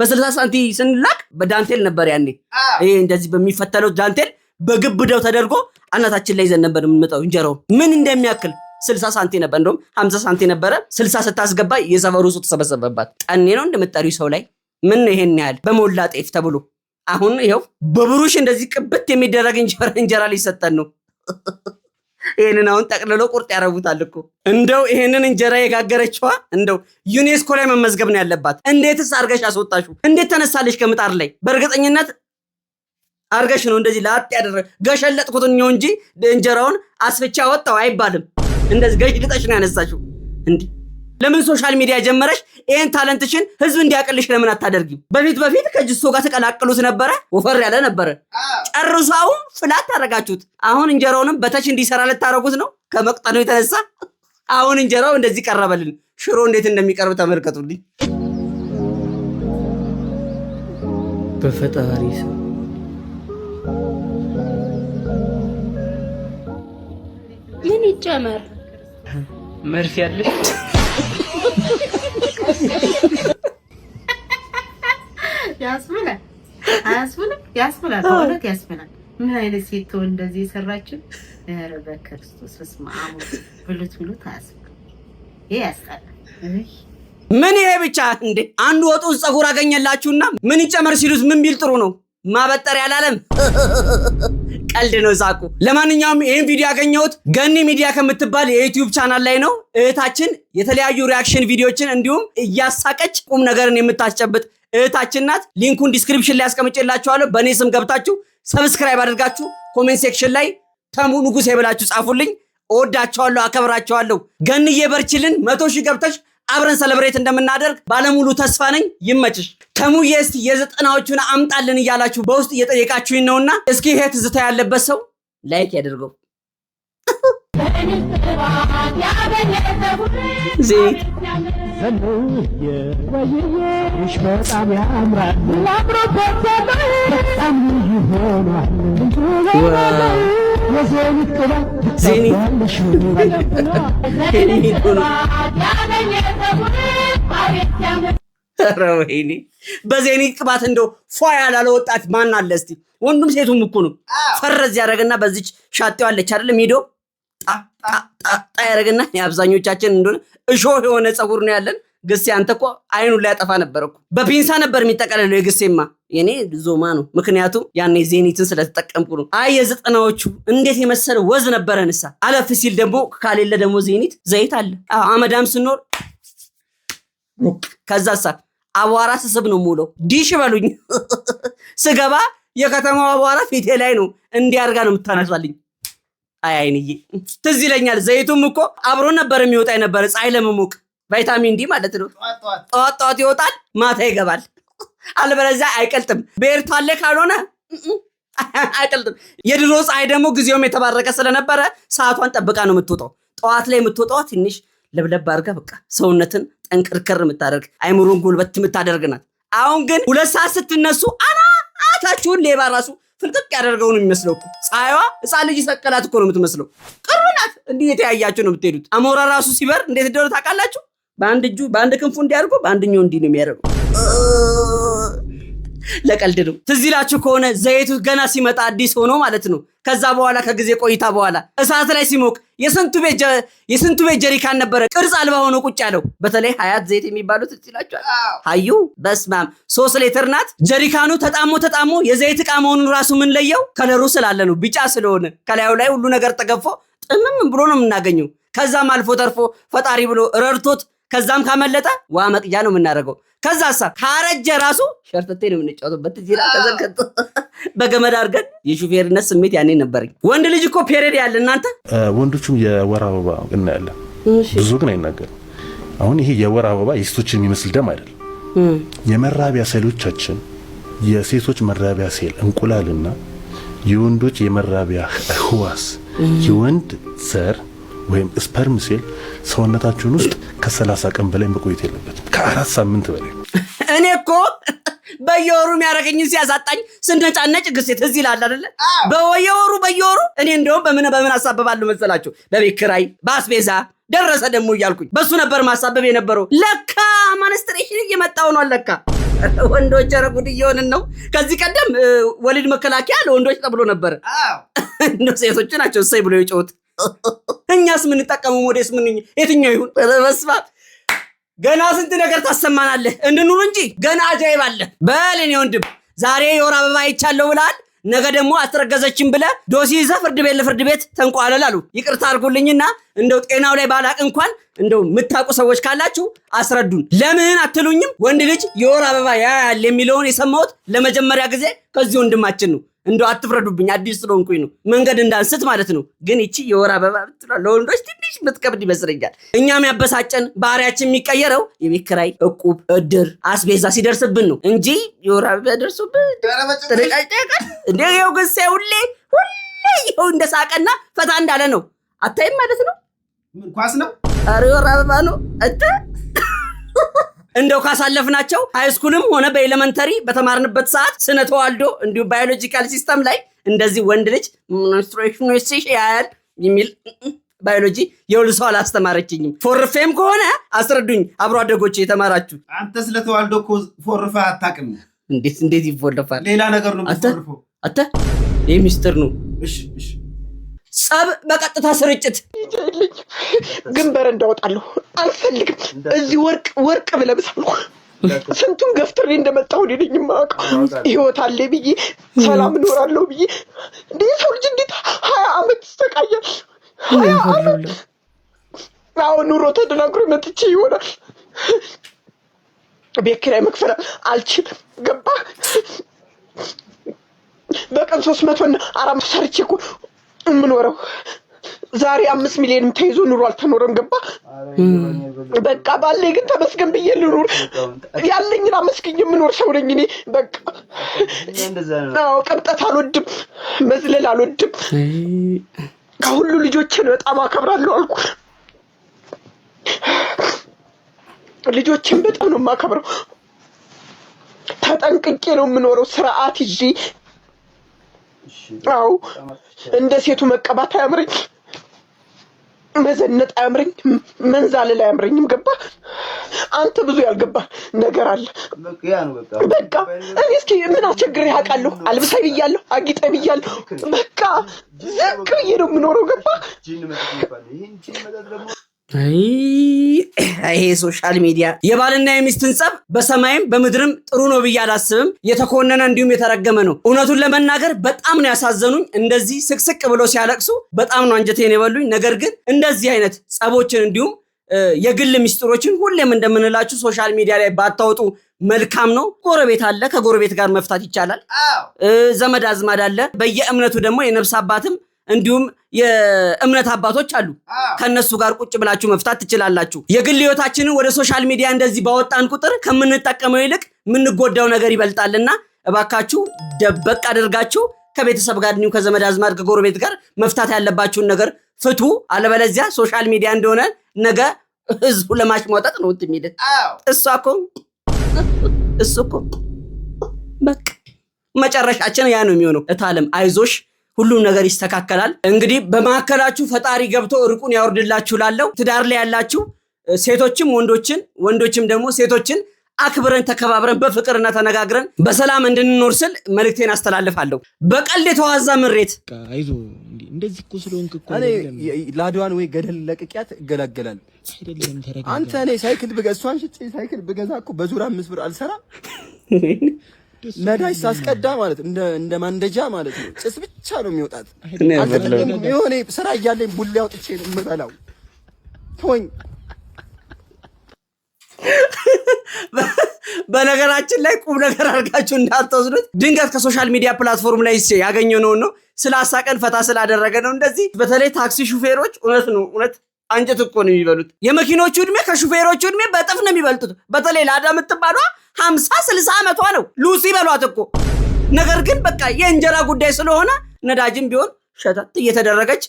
በ60 ሳንቲ ስንላክ በዳንቴል ነበር ያኔ። ይሄ እንደዚህ በሚፈተለው ዳንቴል በግብደው ተደርጎ አናታችን ላይ ይዘን ነበር የምንመጣው። እንጀራው ምን እንደሚያክል 60 ሳንቲ ነበር፣ እንደውም 50 ሳንቲ ነበረ። 60 ስታስገባ የሰፈሩ ሰው ተሰበሰበባት። ጠኔ ነው እንደምትጠሪው ሰው ላይ ምን ነው ይሄን ያህል በሞላ ጤፍ ተብሎ። አሁን ይኸው በብሩሽ እንደዚህ ቅብት የሚደረግ እንጀራ ሊሰጠን ነው። ይሄንን አሁን ጠቅልሎ ቁርጥ ያረጉታል እኮ። እንደው ይሄንን እንጀራ የጋገረችዋ እንደው ዩኔስኮ ላይ መመዝገብ ነው ያለባት። እንዴትስ አርገሽ አስወጣሹ? እንዴት ተነሳለሽ ከምጣር ላይ? በእርግጠኝነት አርገሽ ነው እንደዚህ ላጥ ያደረገ። ገሸለጥኩት ነው እንጂ እንጀራውን አስፍቻ ወጣው አይባልም። እንደዚህ ገሽልጠሽ ነው ያነሳሽው። እንዴ ለምን ሶሻል ሚዲያ ጀመረሽ? ይሄን ታለንትሽን ህዝብ እንዲያቀልሽ ለምን አታደርጊም? በፊት ከጅሶ ጋር ተቀላቀሉት ነበረ። ወፈር ያለ ነበረ። ጨርሳው ፍላት ታረጋችሁት። አሁን እንጀራውንም በተች እንዲሰራ ልታረጉት ነው ከመቅጠኑ የተነሳ። አሁን እንጀራው እንደዚህ ቀረበልን። ሽሮ እንዴት እንደሚቀርብ ተመልከቱልኝ። በፈጣሪ ሰው ምን ይጨመር? መርፍ ያለሽ ያስብላል። ያስብላል። በእውነት ያስብላል። ምን አይነት ሴት ትሆን እንደዚህ የሰራችን? ኧረ በክርስቶስ በስመ አብ ብሉት አያስብላል። ይሄ ያስጠላል። ምን ይሄ ብቻ እንዴ? አንዱ ወጡን ፀጉር አገኘላችሁና ምን ይጨመር ሲሉት ምን ቢል ጥሩ ነው? ማበጠር ያላለም ቀልድ ነው ሳቁ። ለማንኛውም ይሄን ቪዲዮ ያገኘሁት ገኒ ሚዲያ ከምትባል የዩቲዩብ ቻናል ላይ ነው። እህታችን የተለያዩ ሪአክሽን ቪዲዮችን እንዲሁም እያሳቀች ቁም ነገርን የምታስጨብጥ እህታችን ናት። ሊንኩን ዲስክሪፕሽን ላይ አስቀምጬላችኋለሁ። በእኔ ስም ገብታችሁ ሰብስክራይብ አድርጋችሁ ኮሜንት ሴክሽን ላይ ተሙ ንጉሴ ብላችሁ ጻፉልኝ። እወዳችኋለሁ፣ አከብራችኋለሁ። ገንዬ በርችልን። 100 ሺህ ገብተሽ አብረን ሰለብሬት እንደምናደርግ ባለሙሉ ተስፋ ነኝ። ይመችሽ። ተሙዬ እስቲ የዘጠናዎቹን አምጣልን እያላችሁ በውስጥ እየጠየቃችሁኝ ነውና እስኪ ይሄ ትዝታ ያለበት ሰው ላይክ ያድርገው። ዘይት ወይኔ በዜኒት ቅባት እንደው ፏ ያላለ ወጣት ማን አለ እስቲ? ወንዱም ሴቱም እኮ ነው። ፈረዝ ያደረገና በዚች ሻጤው አለች አይደል? ሚዶ ጣ ያደረገና የአብዛኞቻችን እንደሆነ እሾህ የሆነ ፀጉር ነው ያለን። ግሴ አንተ እኮ አይኑን ላይ ያጠፋ ነበር እኮ። በፒንሳ ነበር የሚጠቀለለው የግሴማ። የኔ ዞማ ነው፣ ምክንያቱም ያኔ ዜኒትን ስለተጠቀምኩ ነው። አይ የዘጠናዎቹ እንዴት የመሰለ ወዝ ነበረንሳ። አለፍ ሲል ደግሞ ካሌለ ደግሞ ዜኒት ዘይት አለ። አመዳም ስኖር ከዛሳ አቧራ ስስብ ነው ሙሉ ዲሽ በሉኝ። ስገባ የከተማው አቧራ ፊቴ ላይ ነው እንዲያርጋ ነው የምታነሳልኝ። አይ አይንዬ ትዝ ይለኛል። ዘይቱም እኮ አብሮ ነበር የሚወጣ የነበረ ፀሐይ ለመሞቅ ቫይታሚን ዲ ማለት ነው። ጠዋት ይወጣል፣ ማታ ይገባል። አለበለዚያ አይቀልጥም። በኤርታሌ ካልሆነ አይቀልጥም። የድሮ ፀሐይ ደግሞ ጊዜውም የተባረከ ስለነበረ ሰዓቷን ጠብቃ ነው የምትወጣው። ጠዋት ላይ የምትወጣው ትንሽ ለብለብ አድርጋ በቃ ሰውነትን ጠንቅርክር የምታደርግ አይምሮን ጉልበት የምታደርግናት። አሁን ግን 2 ሰዓት ስትነሱ አታችሁን ሌባ ራሱ ፍልቅቅ ያደርገው ነው የሚመስለው። ፀሐይዋ ሕፃን ልጅ ሰቀላት እኮ ነው የምትመስለው። ቅርናት እንዲህ የተያያችሁ ነው የምትሄዱት። አሞራ ራሱ ሲበር እንዴት እንደሆነ ታውቃላችሁ? በአንድ እጁ በአንድ ክንፉ እንዲያርጎ በአንደኛው እንዲህ ነው የሚያደርገው። ለቀልድ ነው። ትዝ ይላችሁ ከሆነ ዘይቱ ገና ሲመጣ አዲስ ሆኖ ማለት ነው። ከዛ በኋላ ከጊዜ ቆይታ በኋላ እሳት ላይ ሲሞቅ የስንቱ ቤት ጀሪካን ነበረ ቅርጽ አልባ ሆኖ ቁጭ ያለው። በተለይ ሀያት ዘይት የሚባሉት ትዝ ይላችኋል? አዩ በስማም 3 ሊትር ናት ጀሪካኑ። ተጣሞ የዘይት ዕቃ መሆኑን ራሱ ምን ለየው? ከለሩ ስላለ ነው፣ ቢጫ ስለሆነ ከላዩ ላይ ሁሉ ነገር ተገፎ ጥምም ብሎ ነው የምናገኘው። ከዛም አልፎ ተርፎ ፈጣሪ ብሎ ረድቶት ከዛም ካመለጠ ዋ መቅጃ ነው የምናደርገው። ከዛሳ ካረጀ ራሱ ሸርተቴ ነው የምንጫወተበት። እዚህ ላይ ተዘርቀጥ በገመድ አድርገን የሹፌርነት ስሜት ያኔ ነበረኝ። ወንድ ልጅ እኮ ፔሪድ ያለ እናንተ ወንዶቹም የወር አበባ እናያለን፣ ብዙ ግን አይናገርም። አሁን ይሄ የወር አበባ የሴቶችን የሚመስል ደም አይደለም። የመራቢያ ሴሎቻችን የሴቶች መራቢያ ሴል እንቁላልና የወንዶች የመራቢያ ህዋስ የወንድ ዘር ወይም ስፐርም ሴል ሰውነታችሁን ውስጥ ከ30 ቀን በላይ መቆየት የለበትም። ከ4 ሳምንት በላይ። እኔ እኮ በየወሩ የሚያረገኝን ሲያሳጣኝ ስንነጫነጭ ግሴት እዚህ ይላል አይደለ? በየወሩ እኔ እንደውም በምን አሳበባለሁ መሰላችሁ? በቤት ኪራይ፣ በአስቤዛ ደረሰ ደግሞ እያልኩኝ በሱ ነበር ማሳበብ የነበረው። ለካ ማንስትሬሽን እየመጣው ነው። ለካ ወንዶች ረጉድ እየሆንን ነው። ከዚህ ቀደም ወሊድ መከላከያ ለወንዶች ተብሎ ነበር። እንደው ሴቶች ናቸው እሰይ ብሎ ይጮት። እኛስ ምን ተጠቀሙ? ሞዴስ ምን የትኛው ይሁን? በስመ አብ ገና ስንት ነገር ታሰማናለህ እንድኑር እንጂ ገና አጃይብ አለ። በል እኔ ወንድም ዛሬ የወር አበባ ይቻለው ብላል፣ ነገ ደግሞ አትረገዘችም ብለ ዶሲ ይዘህ ፍርድ ቤት ተንቋለል አሉ። ይቅርታ አድርጉልኝና እንደው ጤናው ላይ ባላቅ እንኳን እንደው የምታውቁ ሰዎች ካላችሁ አስረዱን። ለምን አትሉኝም? ወንድ ልጅ የወር አበባ ያያል የሚለውን የሰማሁት ለመጀመሪያ ጊዜ ከዚህ ወንድማችን ነው። እንደው አትፍረዱብኝ፣ አዲስ ስለሆንኩኝ ነው። መንገድ እንዳንስት ማለት ነው። ግን እቺ የወር አበባ ብትሏ ለወንዶች ትንሽ ምትከብድ ይመስለኛል። እኛም ያበሳጨን ባህሪያችን የሚቀየረው የቤት ኪራይ፣ እቁብ፣ እድር፣ አስቤዛ ሲደርስብን ነው እንጂ የወር አበባ ደርሶብን ተረጋግጠን እንደው ግሴ ሁሌ ይኸው እንደሳቀና ፈታ እንዳለ ነው። አታይም ማለት ነው። ምን ኳስ ነው? ኧረ የወር አበባ ነው እንተ እንደው ካሳለፍናቸው ሃይስኩልም ሆነ በኤሌመንተሪ በተማርንበት ሰዓት ስነ ተዋልዶ እንዲሁ ባዮሎጂካል ሲስተም ላይ እንደዚህ ወንድ ልጅ ሜንስትሩዌሽን ያያል የሚል ባዮሎጂ የሁሉ ሰው አላስተማረችኝም። ፎርፌም ከሆነ አስረዱኝ አብሮ አደጎቼ የተማራችሁ። አንተ ስለ ተዋልዶ እኮ ፎርፋ አታውቅም። እንዴት ይፎርፋል? ሌላ ነገር ነው የምትፎርፈው። ይህ ሚስጥር ነው። እሺ ጸብ በቀጥታ ስርጭት ግን በረንዳ ወጣለሁ አልፈልግም። እዚህ ወርቅ ብለብሳለሁ። ስንቱን ገፍትሬ እንደመጣሁ እኔ ማውቀው ህይወት አለ ብዬ ሰላም እኖራለሁ ብዬ እንዴ ሰው ልጅ እንዴት 20 ዓመት ተቃየል 20 ዓመት አሁን ኑሮ ተደናግሮ መጥቼ ይሆናል ቤት ኪራይ መክፈል አልችልም። ገባ በቀን 300 እና 400 ሰርቼ እኮ ምኖረው ዛሬ 5 ሚሊዮን ተይዞ ኑሮ አልተኖረም። ገባ በቃ ባለ ግን ተመስገን ብዬ ልኑር። ያለኝን አመስግኝ ምኖር ሰው ነኝ እኔ። በቃ አዎ ቅብጠት አልወድም፣ መዝለል አልወድም። ከሁሉ ልጆችን በጣም አከብራለሁ አልኩ። ልጆችን በጣም ነው የማከብረው። ተጠንቅቄ ነው የምኖረው ስርዓት ይዤ። አዎ እንደ ሴቱ መቀባት አያምረኝ፣ መዘነጥ አያምረኝ፣ መንዛለል አያምረኝም። ገባ አንተ ብዙ ያልገባ ነገር አለ። በቃ እኔ እስኪ ምን አስቸግሬ ያውቃለሁ? አልብሳይ ብያለሁ፣ አጊጠ ብያለሁ። በቃ ዝቅ ብዬ ነው የምኖረው። ገባ ይሄ ሶሻል ሚዲያ የባልና የሚስትን ጸብ በሰማይም በምድርም ጥሩ ነው ብዬ አላስብም። የተኮነነ እንዲሁም የተረገመ ነው። እውነቱን ለመናገር በጣም ነው ያሳዘኑኝ። እንደዚህ ስቅስቅ ብሎ ሲያለቅሱ በጣም ነው አንጀቴን የበሉኝ። ነገር ግን እንደዚህ አይነት ጸቦችን እንዲሁም የግል ሚስጥሮችን ሁሌም እንደምንላችሁ ሶሻል ሚዲያ ላይ ባታወጡ መልካም ነው። ጎረቤት አለ፣ ከጎረቤት ጋር መፍታት ይቻላል። ዘመድ አዝማድ አለ። በየእምነቱ ደግሞ የነፍስ አባትም እንዲሁም የእምነት አባቶች አሉ። ከነሱ ጋር ቁጭ ብላችሁ መፍታት ትችላላችሁ። የግል ህይወታችንን ወደ ሶሻል ሚዲያ እንደዚህ ባወጣን ቁጥር ከምንጠቀመው ይልቅ የምንጎዳው ነገር ይበልጣልና እባካችሁ ደበቅ አድርጋችሁ ከቤተሰብ ጋር እንዲሁም ከዘመድ አዝማድ ከጎረቤት ጋር መፍታት ያለባችሁን ነገር ፍቱ። አለበለዚያ ሶሻል ሚዲያ እንደሆነ ነገ ህዝቡ ለማሽሟጠጥ ነው የሚል እሱ እኮ በቃ መጨረሻችን ያ ነው የሚሆነው። እታለም አይዞሽ፣ ሁሉም ነገር ይስተካከላል። እንግዲህ በማከላችሁ ፈጣሪ ገብቶ ርቁን ያወርድላችሁ። ላለው ትዳር ላይ ያላችሁ ሴቶችም ወንዶችም ደግሞ ሴቶችን አክብረን ተከባብረን በፍቅርና ተነጋግረን በሰላም እንድንኖር ስል መልእክቴን አስተላልፋለሁ። በቀልድ የተዋዛ ምሬት አይዞ እንደዚህ እኮ ስለሆንክ እኮ እኔ ላድዋን ወይ ገደል ለቅቂያት እገላገላለሁ። አንተ እኔ ሳይክል እሷን ሽጬ ሳይክል ብገዛ እኮ በዙር 5 ብር አልሰራም። ነዳጅ ሳስቀዳ ማለት እንደ ማንደጃ ማለት ነው። ጭስ ብቻ ነው የሚወጣት። የሆነ ስራ እያለኝ ቡሌ አውጥቼ ነው የምበላው። ተወኝ። በነገራችን ላይ ቁም ነገር አድርጋችሁ እንዳትወስዱት። ድንገት ከሶሻል ሚዲያ ፕላትፎርም ላይ ያገኘነው ነው ስላሳቀን ፈታ ስላደረገ ነው እንደዚህ። በተለይ ታክሲ ሹፌሮች እውነት አንጀት እኮ ነው የሚበሉት። የመኪኖቹ እድሜ ከሹፌሮቹ እድሜ በጥፍ ነው የሚበልጡት። በተለይ ላዳ የምትባሏ 50-60 ዓመቷ ነው። ሉሲ በሏት እኮ። ነገር ግን በቃ የእንጀራ ጉዳይ ስለሆነ ነዳጅም ቢሆን ሸተት እየተደረገች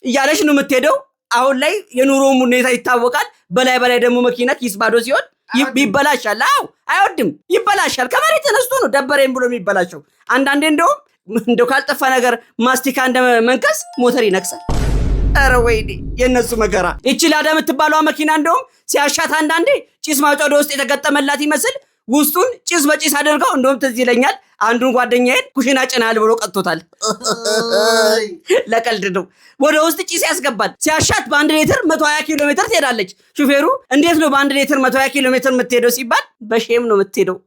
እያለሽ ነው የምትሄደው። አሁን ላይ የኑሮም ሁኔታ ይታወቃል። በላይ ደግሞ መኪና ኪስ ባዶ ሲሆን ይበላሻል። አዎ አይወድም፣ ይበላሻል። ከመሬት ተነስቶ ነው ደበረኝ ብሎ የሚበላሸው። አንዳንዴ እንደው ካልጠፋ ነገር ማስቲካ እንደ መንከስ ሞተር ይነክሳል። ኧረ ወይኔ የነሱ መከራ። እቺ ላዳ የምትባለው መኪና እንደውም ሲያሻት አንዳንዴ ጭስ ማውጫ ወደ ውስጥ የተገጠመላት ይመስል ውስጡን ጭስ በጭስ አድርገው እንደውም ትዝ ይለኛል አንዱን ጓደኛዬን ኩሽና ጭናል ብሎ ቀጥቶታል። ለቀልድ ነው። ወደ ውስጥ ጭስ ያስገባል። ሲያሻት በ1 ሊትር 120 ኪሎ ሜትር ትሄዳለች። ሹፌሩ እንዴት ነው በ1 ሊትር 120 ኪሎ ሜትር የምትሄደው ሲባል በሼም ነው የምትሄደው፣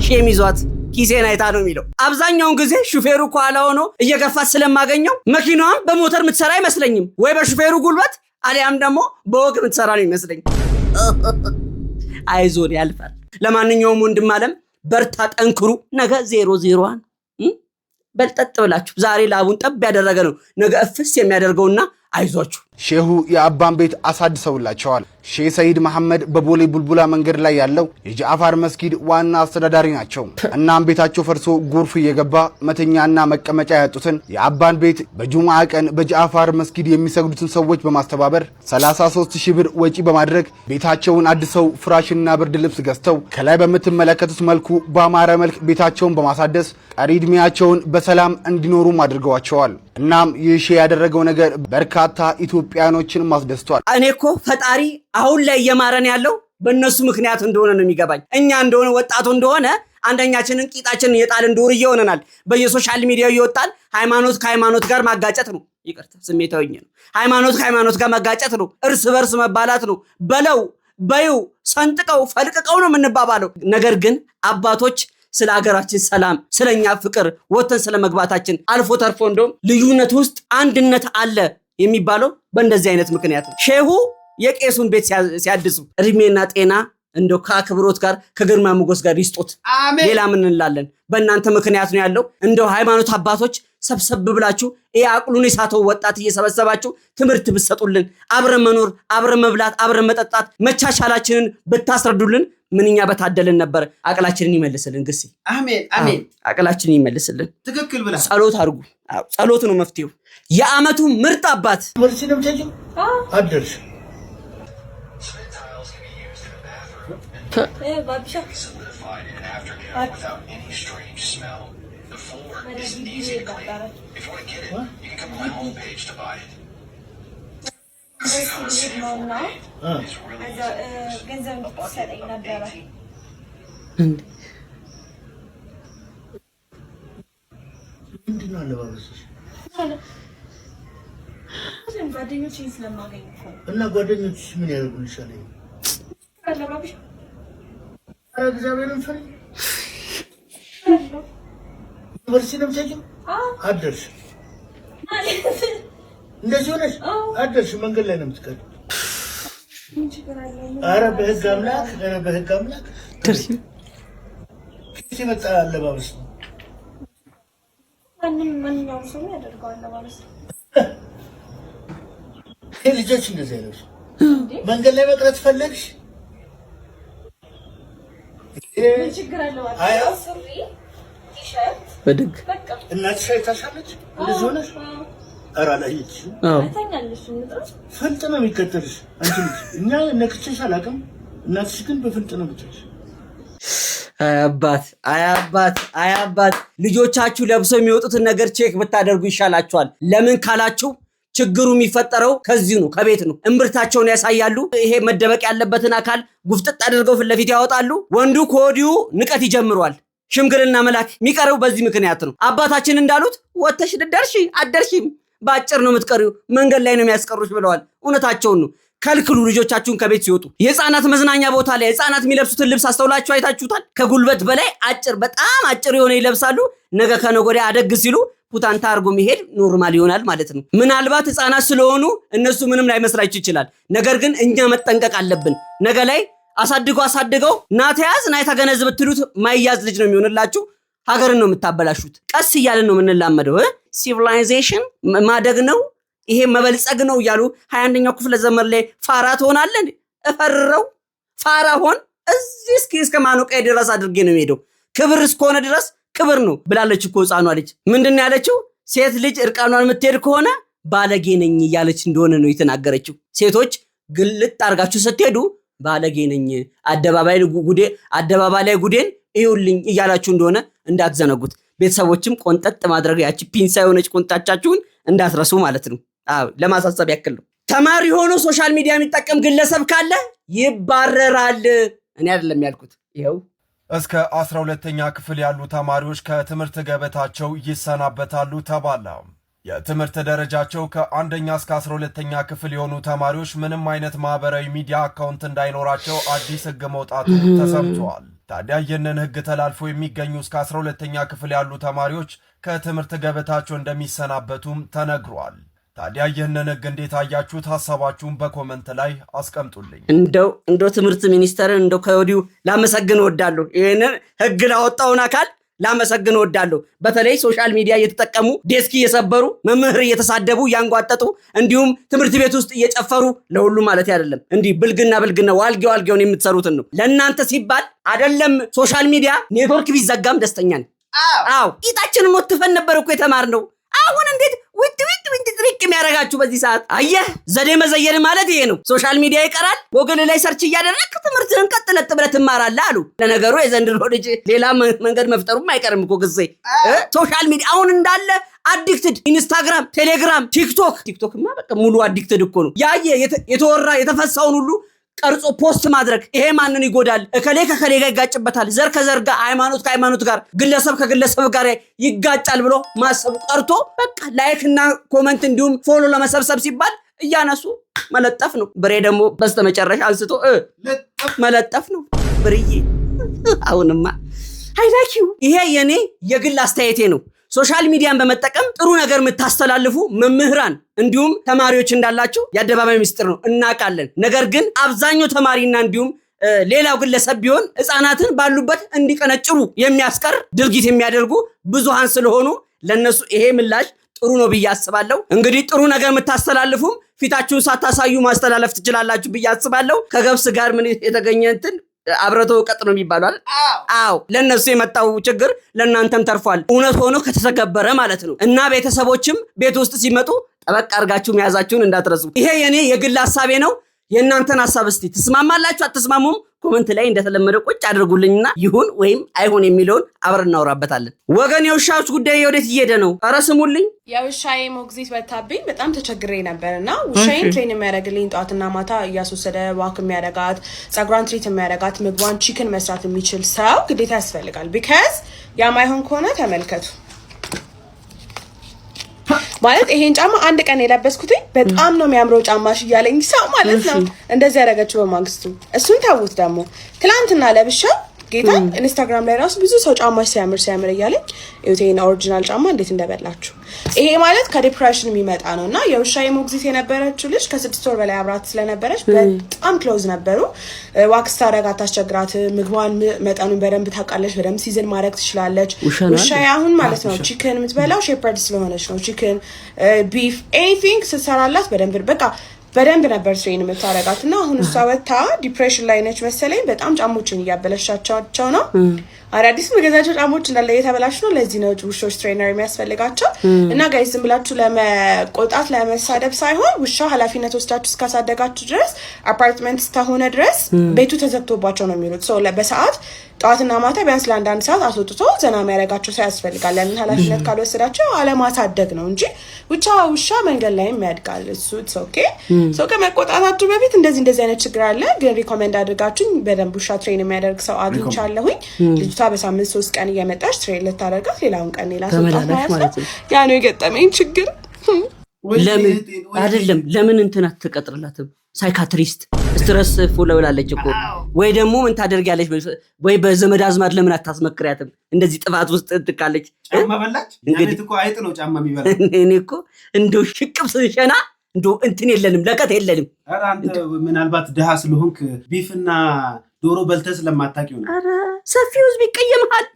ሼም ይዟት ኪሴን አይታ ነው የሚለው። አብዛኛውን ጊዜ ሹፌሩ ከኋላ ሆኖ እየገፋት ስለማገኘው መኪናዋም በሞተር የምትሰራ አይመስለኝም፣ ወይ በሹፌሩ ጉልበት አሊያም ደግሞ በወግ የምትሰራ ነው ይመስለኝ። አይዞን ያልፋል። ለማንኛውም ወንድም አለም በርታ፣ ጠንክሩ። ነገ 0-0 በልጠጥ ብላችሁ ዛሬ ላቡን ጠብ ያደረገ ነው ነገ እፍስ የሚያደርገውና አይዟችሁ። ሼሁ የአባን ቤት አሳድሰውላቸዋል። ሼህ ሰይድ መሐመድ በቦሌ ቡልቡላ መንገድ ላይ ያለው የጃዕፋር መስጊድ ዋና አስተዳዳሪ ናቸው። እናም ቤታቸው ፈርሶ ጎርፍ እየገባ መተኛና መቀመጫ ያጡትን የአባን ቤት በጁምዓ ቀን በጃዕፋር መስጊድ የሚሰግዱትን ሰዎች በማስተባበር 33,000 ብር ወጪ በማድረግ ቤታቸውን አድሰው ፍራሽና ብርድ ልብስ ገዝተው ከላይ በምትመለከቱት መልኩ በአማረ መልክ ቤታቸውን በማሳደስ ቀሪ ዕድሜያቸውን በሰላም እንዲኖሩም አድርገዋቸዋል። እናም ይህ ሼህ ያደረገው ነገር በርካታ ኢትዮጵያኖችን ማስደስቷል። እኔ እኮ ፈጣሪ አሁን ላይ እየማረን ያለው በእነሱ ምክንያት እንደሆነ ነው የሚገባኝ። እኛ እንደሆነ ወጣቱ እንደሆነ አንደኛችንን ቂጣችንን የጣልን ዱርዬ ሆነናል። በየሶሻል ሚዲያው እየወጣን ሃይማኖት ከሃይማኖት ጋር ማጋጨት ነው። ይቅርታ ስሜታዊ ነው። ሃይማኖት ከሃይማኖት ጋር ማጋጨት ነው። እርስ በርስ መባላት ነው። በለው በዩ ሰንጥቀው ፈልቅቀው ነው የምንባባለው። ነገር ግን አባቶች ስለ ሀገራችን ሰላም፣ ስለኛ ፍቅር ወተን ስለ መግባታችን አልፎ ተርፎ እንደውም ልዩነት ውስጥ አንድነት አለ የሚባለው በእንደዚህ አይነት ምክንያት ነው። ሼሁ የቄሱን ቤት ሲያድሱ እድሜና ጤና እንደው ከአክብሮት ጋር ከግርማ ሞገስ ጋር ይስጦት። ሌላ ምን እንላለን? በእናንተ ምክንያት ነው ያለው። እንደው ሃይማኖት አባቶች ሰብሰብ ብላችሁ ይሄ አቅሉን የሳተው ወጣት እየሰበሰባችሁ ትምህርት ብትሰጡልን፣ አብረን መኖር፣ አብረን መብላት፣ አብረን መጠጣት መቻቻላችንን ብታስረዱልን ምንኛ በታደልን ነበር። አቅላችንን ይመልስልን። ግሲ አሜን አሜን። አቅላችንን ይመልስልን። ትክክል ብላ ጸሎት አድርጉ። ጸሎት ነው መፍትሄው። የአመቱ ምርጥ አባት ወርሲንም ተጅም አደርሽ ባብሻ ገንዘብ ሰጠኝ ነበረ። ምንድን ነው አለባበስሽ? ጓደኞችን ስለማገኝ እና ጓደኞችሽ ምን ያደርጉልሻል? አለባበሽ ኧረ እግዚአብሔርን ፈሪ ዩኒቨርሲቲ ነው የምትሄጂው? አደርሽ እንደዚህ ሆነሽ አደርሽ መንገድ ላይ ነው የምትቀሪው። ኧረ በህግ አምላክ፣ ኧረ በህግ አምላክ ከዚህ የመጣ አለባበስ ነው። ማንኛውም ሰው ያደርገው አለባበስ ነው። ልጆች እንደዚህ አይለብሱ። መንገድ ላይ መቅረት ፈለግሽ? ችግር አለው በደግ እናትሽ አይታሻለች እንደዚህ ሆነሽ? ኧረ አላየችሽም? ፍልጥ ነው የሚከተልሽ አንቺ ልጅ። እኛ ነክቼሽ አላውቅም፣ እናትሽ ግን በፍልጥ ነው የምትልሽ። አያባት ልጆቻችሁ ለብሰው የሚወጡትን ነገር ቼክ ብታደርጉ ይሻላችኋል። ለምን ካላችሁ ችግሩ የሚፈጠረው ከዚህ ነው፣ ከቤት ነው። እምብርታቸውን ያሳያሉ። ይሄ መደበቅ ያለበትን አካል ጉፍጥጥ አድርገው ፊት ለፊት ያወጣሉ። ወንዱ ከወዲሁ ንቀት ይጀምሯል። ሽምግልና መላክ የሚቀረው በዚህ ምክንያት ነው። አባታችን እንዳሉት ወተሽ ልደርሺ አደርሺም በአጭር ነው የምትቀሪው፣ መንገድ ላይ ነው የሚያስቀሩሽ ብለዋል። እውነታቸውን ነው። ከልክሉ ልጆቻችሁን ከቤት ሲወጡ። የህፃናት መዝናኛ ቦታ ላይ ህፃናት የሚለብሱትን ልብስ አስተውላችሁ አይታችሁታል? ከጉልበት በላይ አጭር፣ በጣም አጭር የሆነ ይለብሳሉ። ነገ ከነገ ወዲያ አደግ ሲሉ ፑታንታ አርጎ መሄድ ኖርማል ይሆናል ማለት ነው። ምናልባት ህፃናት ስለሆኑ እነሱ ምንም ላይመስላችሁ ይችላል። ነገር ግን እኛ መጠንቀቅ አለብን። ነገ ላይ አሳድገው ናተያዝ ናይ ተገነዝ ብትሉት ማይያዝ ልጅ ነው የሚሆንላችሁ። ሀገርን ነው የምታበላሹት። ቀስ እያልን ነው የምንላመደው። ሲቪላይዜሽን ማደግ ነው ይሄ መበልጸግ ነው እያሉ 21ኛው ክፍለ ዘመን ላይ ፋራ ትሆናለን። እፈርረው ፋራ ሆን እዚህ እስከ ማኖቂያ ድረስ አድርጌ ነው የሚሄደው። ክብር እስከሆነ ድረስ ክብር ነው ብላለች እኮ ህፃኗ ልጅ። ምንድን ያለችው? ሴት ልጅ እርቃኗን የምትሄድ ከሆነ ባለጌ ነኝ እያለች እንደሆነ ነው የተናገረችው። ሴቶች ግልጥ አርጋችሁ ስትሄዱ ባለጌ ነኝ አደባባይ ላይ ጉዴን እዩልኝ እያላችሁ እንደሆነ እንዳትዘነጉት። ቤተሰቦችም ቆንጠጥ ማድረግ ያቺ ፒንሳ የሆነች ቁንጣቻችሁን እንዳትረሱ ማለት ነው። ለማሳሰብ ያክል ነው። ተማሪ ሆኖ ሶሻል ሚዲያ የሚጠቀም ግለሰብ ካለ ይባረራል። እኔ አይደለም ያልኩት። ይኸው እስከ 12ኛ ክፍል ያሉ ተማሪዎች ከትምህርት ገበታቸው ይሰናበታሉ ተባለ። የትምህርት ደረጃቸው ከ1ኛ እስከ 12ኛ ክፍል የሆኑ ተማሪዎች ምንም አይነት ማህበራዊ ሚዲያ አካውንት እንዳይኖራቸው አዲስ ህግ መውጣቱ ተሰምቷል። ታዲያ ይህንን ህግ ተላልፎ የሚገኙ እስከ 12ኛ ክፍል ያሉ ተማሪዎች ከትምህርት ገበታቸው እንደሚሰናበቱም ተነግሯል። ታዲያ ይህንን ህግ እንዴት አያችሁት? ሐሳባችሁን በኮመንት ላይ አስቀምጡልኝ። እንደው ትምህርት ሚኒስቴርን እንደው ከወዲሁ ላመሰግን እወዳለሁ። ይህንን ህግ ላወጣውን አካል ላመሰግን እወዳለሁ። በተለይ ሶሻል ሚዲያ እየተጠቀሙ ዴስክ እየሰበሩ መምህር እየተሳደቡ እያንጓጠጡ እንዲሁም ትምህርት ቤት ውስጥ እየጨፈሩ ለሁሉ ማለት አይደለም እንዲህ ብልግና ዋልጌውን የምትሰሩትን ነው። ለእናንተ ሲባል አይደለም ሶሻል ሚዲያ ኔትወርክ ቢዘጋም ደስተኛ ነኝ። አዎ ቂጣችንን ወትፈን ነበር እኮ የተማርነው። አሁን እንዴት ውድ ትሪክ የሚያደርጋችሁ በዚህ ሰዓት? አየህ ዘዴ መዘየድ ማለት ይሄ ነው። ሶሻል ሚዲያ ይቀራል፣ ጎግል ላይ ሰርች እያደረግህ ትምህርትህን ቀጥለጥ ብለህ ትማራለህ አሉ። ለነገሩ የዘንድሮ ልጅ ሌላ መንገድ መፍጠሩም አይቀርም እኮ ጊዜ። ሶሻል ሚዲያ አሁን እንዳለ አዲክትድ፣ ኢንስታግራም፣ ቴሌግራም፣ ቲክቶክማ በቃ ሙሉ አዲክትድ እኮ ነው። ያየ የተወራ የተፈሳውን ሁሉ ቀርጾ ፖስት ማድረግ። ይሄ ማንን ይጎዳል? እከሌ ከከሌ ጋር ይጋጭበታል፣ ዘር ከዘር ጋር፣ ሃይማኖት ከሃይማኖት ጋር፣ ግለሰብ ከግለሰብ ጋር ይጋጫል ብሎ ማሰቡ ቀርቶ በቃ ላይክ እና ኮመንት እንዲሁም ፎሎ ለመሰብሰብ ሲባል እያነሱ መለጠፍ ነው። ብሬ ደግሞ በስተመጨረሻ አንስቶ መለጠፍ ነው። ብርዬ አሁንማ አይላኪው። ይሄ የኔ የግል አስተያየቴ ነው። ሶሻል ሚዲያን በመጠቀም ጥሩ ነገር የምታስተላልፉ መምህራን እንዲሁም ተማሪዎች እንዳላችሁ የአደባባይ ምስጢር ነው እናውቃለን። ነገር ግን አብዛኛው ተማሪና እንዲሁም ሌላው ግለሰብ ቢሆን ህፃናትን ባሉበት እንዲቀነጭሩ የሚያስቀር ድርጊት የሚያደርጉ ብዙሃን ስለሆኑ ለነሱ ይሄ ምላሽ ጥሩ ነው ብዬ አስባለሁ። እንግዲህ ጥሩ ነገር የምታስተላልፉም ፊታችሁን ሳታሳዩ ማስተላለፍ ትችላላችሁ ብዬ አስባለሁ። ከገብስ ጋር ምን የተገኘ እንትን አብረተው ቀጥ ነው የሚባለው። አዎ ለነሱ የመጣው ችግር ለእናንተም ተርፏል፣ እውነት ሆኖ ከተተገበረ ማለት ነው። እና ቤተሰቦችም ቤት ውስጥ ሲመጡ ጠበቅ አድርጋችሁ መያዛችሁን እንዳትረሱ። ይሄ የኔ የግል ሐሳቤ ነው። የእናንተን ሐሳብ እስቲ ትስማማላችሁ አትስማሙም? ኮመንት ላይ እንደተለመደ ቁጭ አድርጉልኝና ይሁን ወይም አይሁን የሚለውን አብረን እናወራበታለን። ወገን የውሻዎች ጉዳይ ወዴት እየሄደ ነው? ኧረ ስሙልኝ። የውሻዬ ሞግዚት በታብኝ በጣም ተቸግሬ ነበርና ውሻዬን ትሬን የሚያደርግልኝ ጧትና ማታ እያስወሰደ ዋክ የሚያደርጋት ጸጉሯን ትሪት የሚያደርጋት ምግቧን ቺክን መስራት የሚችል ሰው ግዴታ ያስፈልጋል። ቢካዝ ያ ማይሆን ከሆነ ተመልከቱ ማለት ይሄን ጫማ አንድ ቀን የለበስኩትኝ በጣም ነው የሚያምረው ጫማሽ እያለኝ ሰው ማለት ነው እንደዚህ ያደረገችው በማግስቱ። እሱን ታውት ደግሞ ትላንትና ለብሻው ጌታ ኢንስታግራም ላይ ራሱ ብዙ ሰው ጫማሽ ሲያምር እያለኝ እዩቴን ኦሪጂናል ጫማ እንዴት እንደበላችሁ። ይሄ ማለት ከዲፕሬሽን የሚመጣ ነውና የውሻዬ ሞግዚት የነበረችው ልጅ ከ6 ወር በላይ አብራት ስለነበረች በጣም ክሎዝ ነበሩ። ዋክስ ታረጋት ታስቸግራት፣ ምግቧን መጠኑን በደንብ ታውቃለች፣ በደንብ ሲዝን ማድረግ ትችላለች። ውሻዬ አሁን ማለት ነው ቺክን የምትበላው ሼፐርድ ስለሆነች ነው። ቺክን ቢፍ ኤኒቲንግ ስትሰራላት በደንብ ነበር ትሬን የምታረጋትና አሁን እሷ ወጥታ ዲፕሬሽን ላይ ነች መሰለኝ። በጣም ጫሞችን እያበለሻቸው ነው። አዳዲስ መገዛቸው ጫሞች እንዳለ እየተበላሹ ነው። ለዚህ ነው ውሾች ትሬነር የሚያስፈልጋቸው። እና ጋይስ ዝም ብላችሁ ለመቆጣት ለመሳደብ ሳይሆን ውሻ ኃላፊነት ወስዳችሁ እስካሳደጋችሁ ድረስ አፓርትመንት እስከሆነ ድረስ ቤቱ ተዘግቶባቸው ነው የሚሉት። ሰው በሰዓት ጠዋትና ማታ ቢያንስ ለአንዳንድ ሰዓት አስወጥቶ ዘና የሚያደርጋቸው ሰው ያስፈልጋል። ያንን ኃላፊነት ካልወሰዳቸው አለማሳደግ ነው እንጂ ውሻ መንገድ ላይም ያድጋል። እሱ ኦኬ። ሰው ከመቆጣታችሁ በፊት እንደዚህ አይነት ችግር አለ። ግን ሪኮሜንድ አድርጋችሁኝ በደንብ ውሻ ትሬን የሚያደርግ ሰው አግኝቻለሁኝ። ልጅቷ በሳምንት 3 ቀን እየመጣች ትሬን ልታደርጋት፣ ሌላውን ቀን ሌላ ሰው ማለት ነው። ያ ነው የገጠመኝ ችግር። ለምን እንትን አትቀጥርላትም? ሳይካትሪስት ስትረስ ፉል ብላለች እኮ። ወይ ደግሞ ምን ታደርጊያለሽ? ወይ በዘመድ አዝማድ ለምን አታስመክሪያትም? እንደዚህ ጥፋት ውስጥ ትካለች። ጫማ በላች። እንዴት እኮ አይጥ ነው ጫማ የሚበላ። እኔ እኮ እንደው ሽቅብ ስንሸና እንደው እንትን የለንም፣ ለቀት የለንም። ኧረ አንተ ምናልባት ድሃ ስለሆንክ ቢፍና ዶሮ በልተህ ስለማታውቅ ይሆናል። ኧረ ሰፊው ህዝብ ይቀየምሃል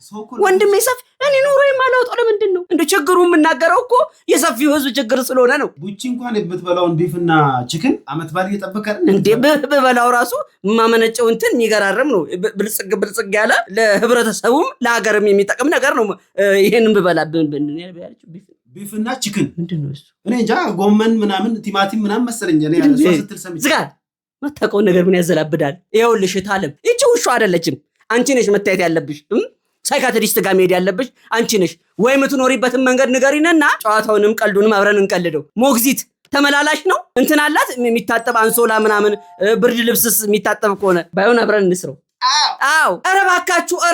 ወንድሜ። ሰፊ እኔ ኑሮ የማላውጣው ለምንድን ነው? እንደ ችግሩ የምናገረው እኮ የሰፊው ህዝብ ችግር ስለሆነ ነው። ቡቺ እንኳን የምትበላውን ቢፍና ቺክን አመት ባል እየጠበቀ እንዴ በበላው ራሱ የማመነጨው እንትን የሚገራርም ነው። ብልጽግ ያለ ለህብረተሰቡም ለሀገርም የሚጠቅም ነገር ነው። ይሄንን ብበላ ቢፍና ቺክን ምንድነው እሱ? እኔ እንጃ ጎመን ምናምን ቲማቲም ምናምን መሰለኝ እኔ ያለ እሷ ስትል ሰምቼ ዝጋ ማታውቀው ነገር ምን ያዘላብዳል? ይኸውልሽ ታለም እቺ ውሻ አይደለችም። አንቺ ነሽ መታየት ያለብሽ። ሳይካትሪስት ጋር መሄድ ያለብሽ አንቺ ነሽ። ወይ የምትኖሪበትን መንገድ ንገሪንና ጨዋታውንም ቀልዱንም አብረን እንቀልደው። ሞግዚት ተመላላሽ ነው እንትን አላት የሚታጠብ አንሶላ ምናምን ብርድ ልብስስ የሚታጠብ ከሆነ ባይሆን አብረን እንስረው። አዎ ኧረ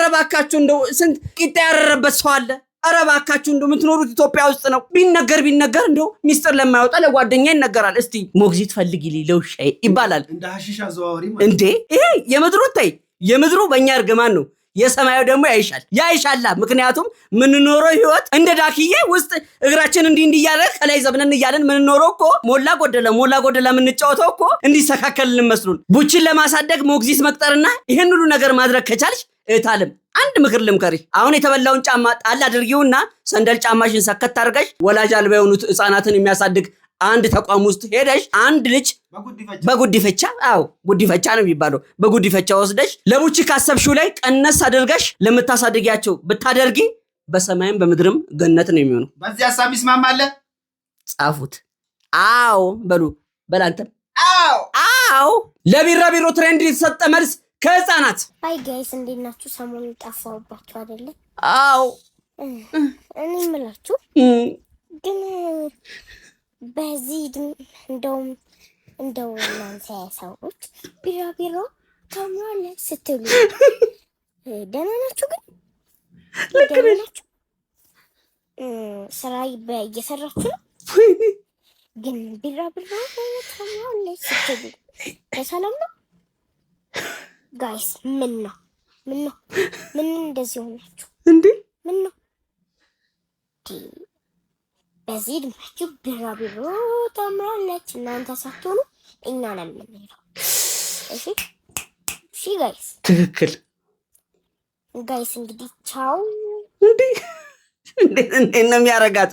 እባካችሁ እንደው ስንት ቂጣ ያረረበት ሰው አለ። ኧረ እባካችሁ እንደው የምትኖሩት ኢትዮጵያ ውስጥ ነው። ቢነገር እንደው ሚስጥር ለማይወጣ ለጓደኛ ይነገራል። እስቲ ሞግዚት ፈልጊልኝ ለውሻዬ ይባላል። እንደ ሐሺሽ አዘዋወሪ ማለት እንዴ ይሄ የምድሩ በእኛ እርግማን ነው። የሰማዩ ደግሞ ያይሻላ። ምክንያቱም ምንኖረው ህይወት እንደ ዳክዬ ውስጥ እግራችን እንዲህ እያለ ከላይ ዘብነን እያለን ምንኖረው እኮ ሞላ ጎደለ ምንጫወተው እኮ እንዲስተካከልን መስሉን። ቡችን ለማሳደግ ሞግዚት መቅጠርና ይሄን ሁሉ ነገር ማድረግ ከቻልሽ እታለም አንድ ምክር ልምከርሽ። አሁን የተበላውን ጫማ ጣል አድርጊውና ሰንደል ጫማሽን ሰከት አድርገሽ ወላጅ አልባ የሆኑት ህፃናትን የሚያሳድግ አንድ ተቋም ውስጥ ሄደሽ አንድ ልጅ በጉዲፈቻ ጉዲፈቻ ነው የሚባለው በጉዲፈቻ ወስደሽ ለቡቺ ካሰብሽው ላይ ቀነስ አድርገሽ ለምታሳድጊያቸው ብታደርጊ በሰማይም በምድርም ገነት ነው የሚሆነው። በዚህ ሐሳብ ይስማማል? ጻፉት። አዎ በሉ በላንተም አዎ። ለቢራቢሮ ትሬንድ የተሰጠ መልስ ከህፃናት። አይ ጋይስ እንዴት ናችሁ? ሰሞኑን ጠፋሁባችሁ አይደለ? አዎ እኔ የምላችሁ ግን በዚህ እንደው እናንተ ሰዎች ቢራቢሮ ታምራለች ስትሉ ደህና ናችሁ? ግን ደህና ናችሁ? ስራ እየሰራችሁ ነው? ግን ቢራቢሮ ታምራለች ስትሉ በሰላም ነው ጋይስ? ምን እንደዚህ ሆናችሁ እንዴ? ምን ነው በዚህ እድሜያችሁ ቢራቢሮ ታምራለች እናንተ ሳትሆኑ እኛ ነን የምንለው። እሺ ጋይስ ትክክል ጋይስ። እንግዲህ ቻው። እንዴት ነው የሚያረጋት?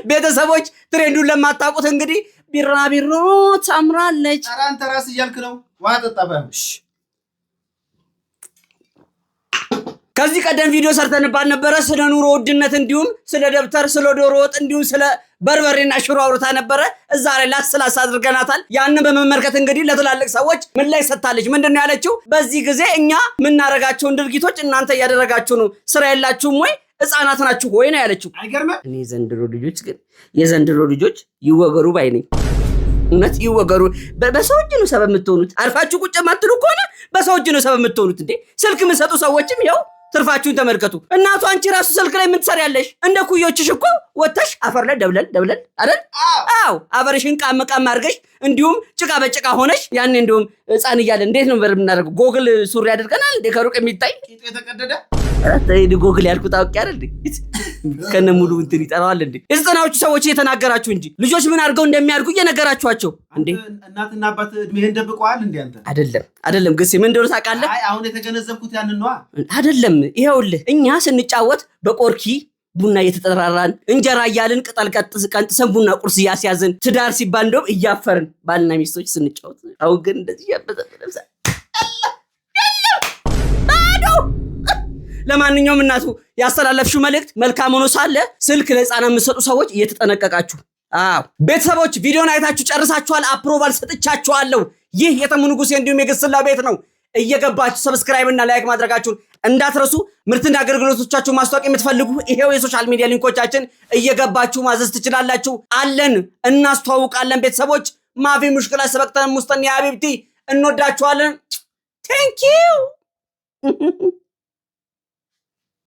ቤተሰቦች ትሬንዱን ለማታውቁት እንግዲህ ቢራቢሮ ታምራለች። ኧረ አንተ ራስህ እያልክ ነው። ውሃ ጠጣ ባይሆን። ከዚህ ቀደም ቪዲዮ ሰርተንባት ነበረ ስለ ኑሮ ውድነት እንዲሁም ስለ ደብተር ስለ ዶሮ ወጥ እንዲሁም ስለ በርበሬና ሽሮ አውርታ ነበረ። እዛ ላይ ላስላስ አድርገናታል። ያንን በመመልከት እንግዲህ ለትላልቅ ሰዎች ምን ላይ ሰጣለች? ምንድነው ያለችው? በዚህ ጊዜ እኛ የምናረጋቸውን ድርጊቶች እናንተ እያደረጋችሁ ነው። ስራ የላችሁም ወይ? ህፃናት ናችሁ ወይ ነው ያለችው። አይገርምም? እኔ የዘንድሮ ልጆች ይወገሩ ባይ ነኝ። እውነት ይወገሩ። በሰው እጅ ነው ሰበብ የምትሆኑት። አርፋችሁ ቁጭ ማትሉ ከሆነ በሰው እጅ ነው ሰበብ የምትሆኑት። እንዴ ስልክ የምትሰጡ ሰዎችም ያው ትርፋችሁን ተመልከቱ። እናቱ አንቺ ራሱ ስልክ ላይ ምን ትሰሪያለሽ? እንደ ኩዮችሽ እኮ ወተሽ አፈር ላይ ደብለል አይደል? አዎ አፈርሽን ቃም አድርገሽ እንዲሁም ጭቃ በጭቃ ሆነሽ ያኔ እንደውም ህፃን እያለ እንዴት ነው የምናደርገው? ጎግል ሱሪ አድርገናል እንዴ ከሩቅ የሚታይ ቂጥ የተቀደደ ጎግል ያልኩት አውቄ አይደል? ከነ ሙሉ እንትን ይጠራዋል እንዴ? የዘጠናዎቹ ሰዎች እየተናገራችሁ እንጂ ልጆች ምን አድርገው እንደሚያድጉ እየነገራችኋቸው እንዴ? እናትና አባት እድሜህን ደብቀዋል እንዴ አንተ? አይደለም ግን ምን እንደሆነ ታውቃለህ? አይ አሁን የተገነዘብኩት ያንን ነዋ። አይደለም ይሄውልህ እኛ ስንጫወት በቆርኪ ቡና እየተጠራራን እንጀራ እያልን ቅጠል ቀንጥሰን ቡና ቁርስ እያስያዝን ትዳር ሲባል እንደውም እያፈርን ባልና ሚስቶች ስንጫወት፣ አሁን ግን እንደዚህ ያበዘብለምሳ ለማንኛውም እናቱ ያስተላለፍሽው መልእክት መልካም ሆኖ ሳለ ስልክ ለህፃናት የምትሰጡ ሰዎች እየተጠነቀቃችሁ። ቤተሰቦች ቪዲዮን አይታችሁ ጨርሳችኋል። አፕሮቫል ሰጥቻችኋለሁ። ይህ የተሙ ንጉሴ እንዲሁም የግስላ ቤት ነው። እየገባችሁ ሰብስክራይብ እና ላይክ ማድረጋችሁን እንዳትረሱ። ምርትና አገልግሎቶቻችሁን ማስታወቅ የምትፈልጉ ይሄው የሶሻል ሚዲያ ሊንኮቻችን እየገባችሁ ማዘዝ ትችላላችሁ። አለን እናስተዋውቃለን። ቤተሰቦች ማፊ ሙሽክላ ሰበቅተን ሙስተን ያ ሀቢብቲ እንወዳችኋለን። ቴንክ ዩ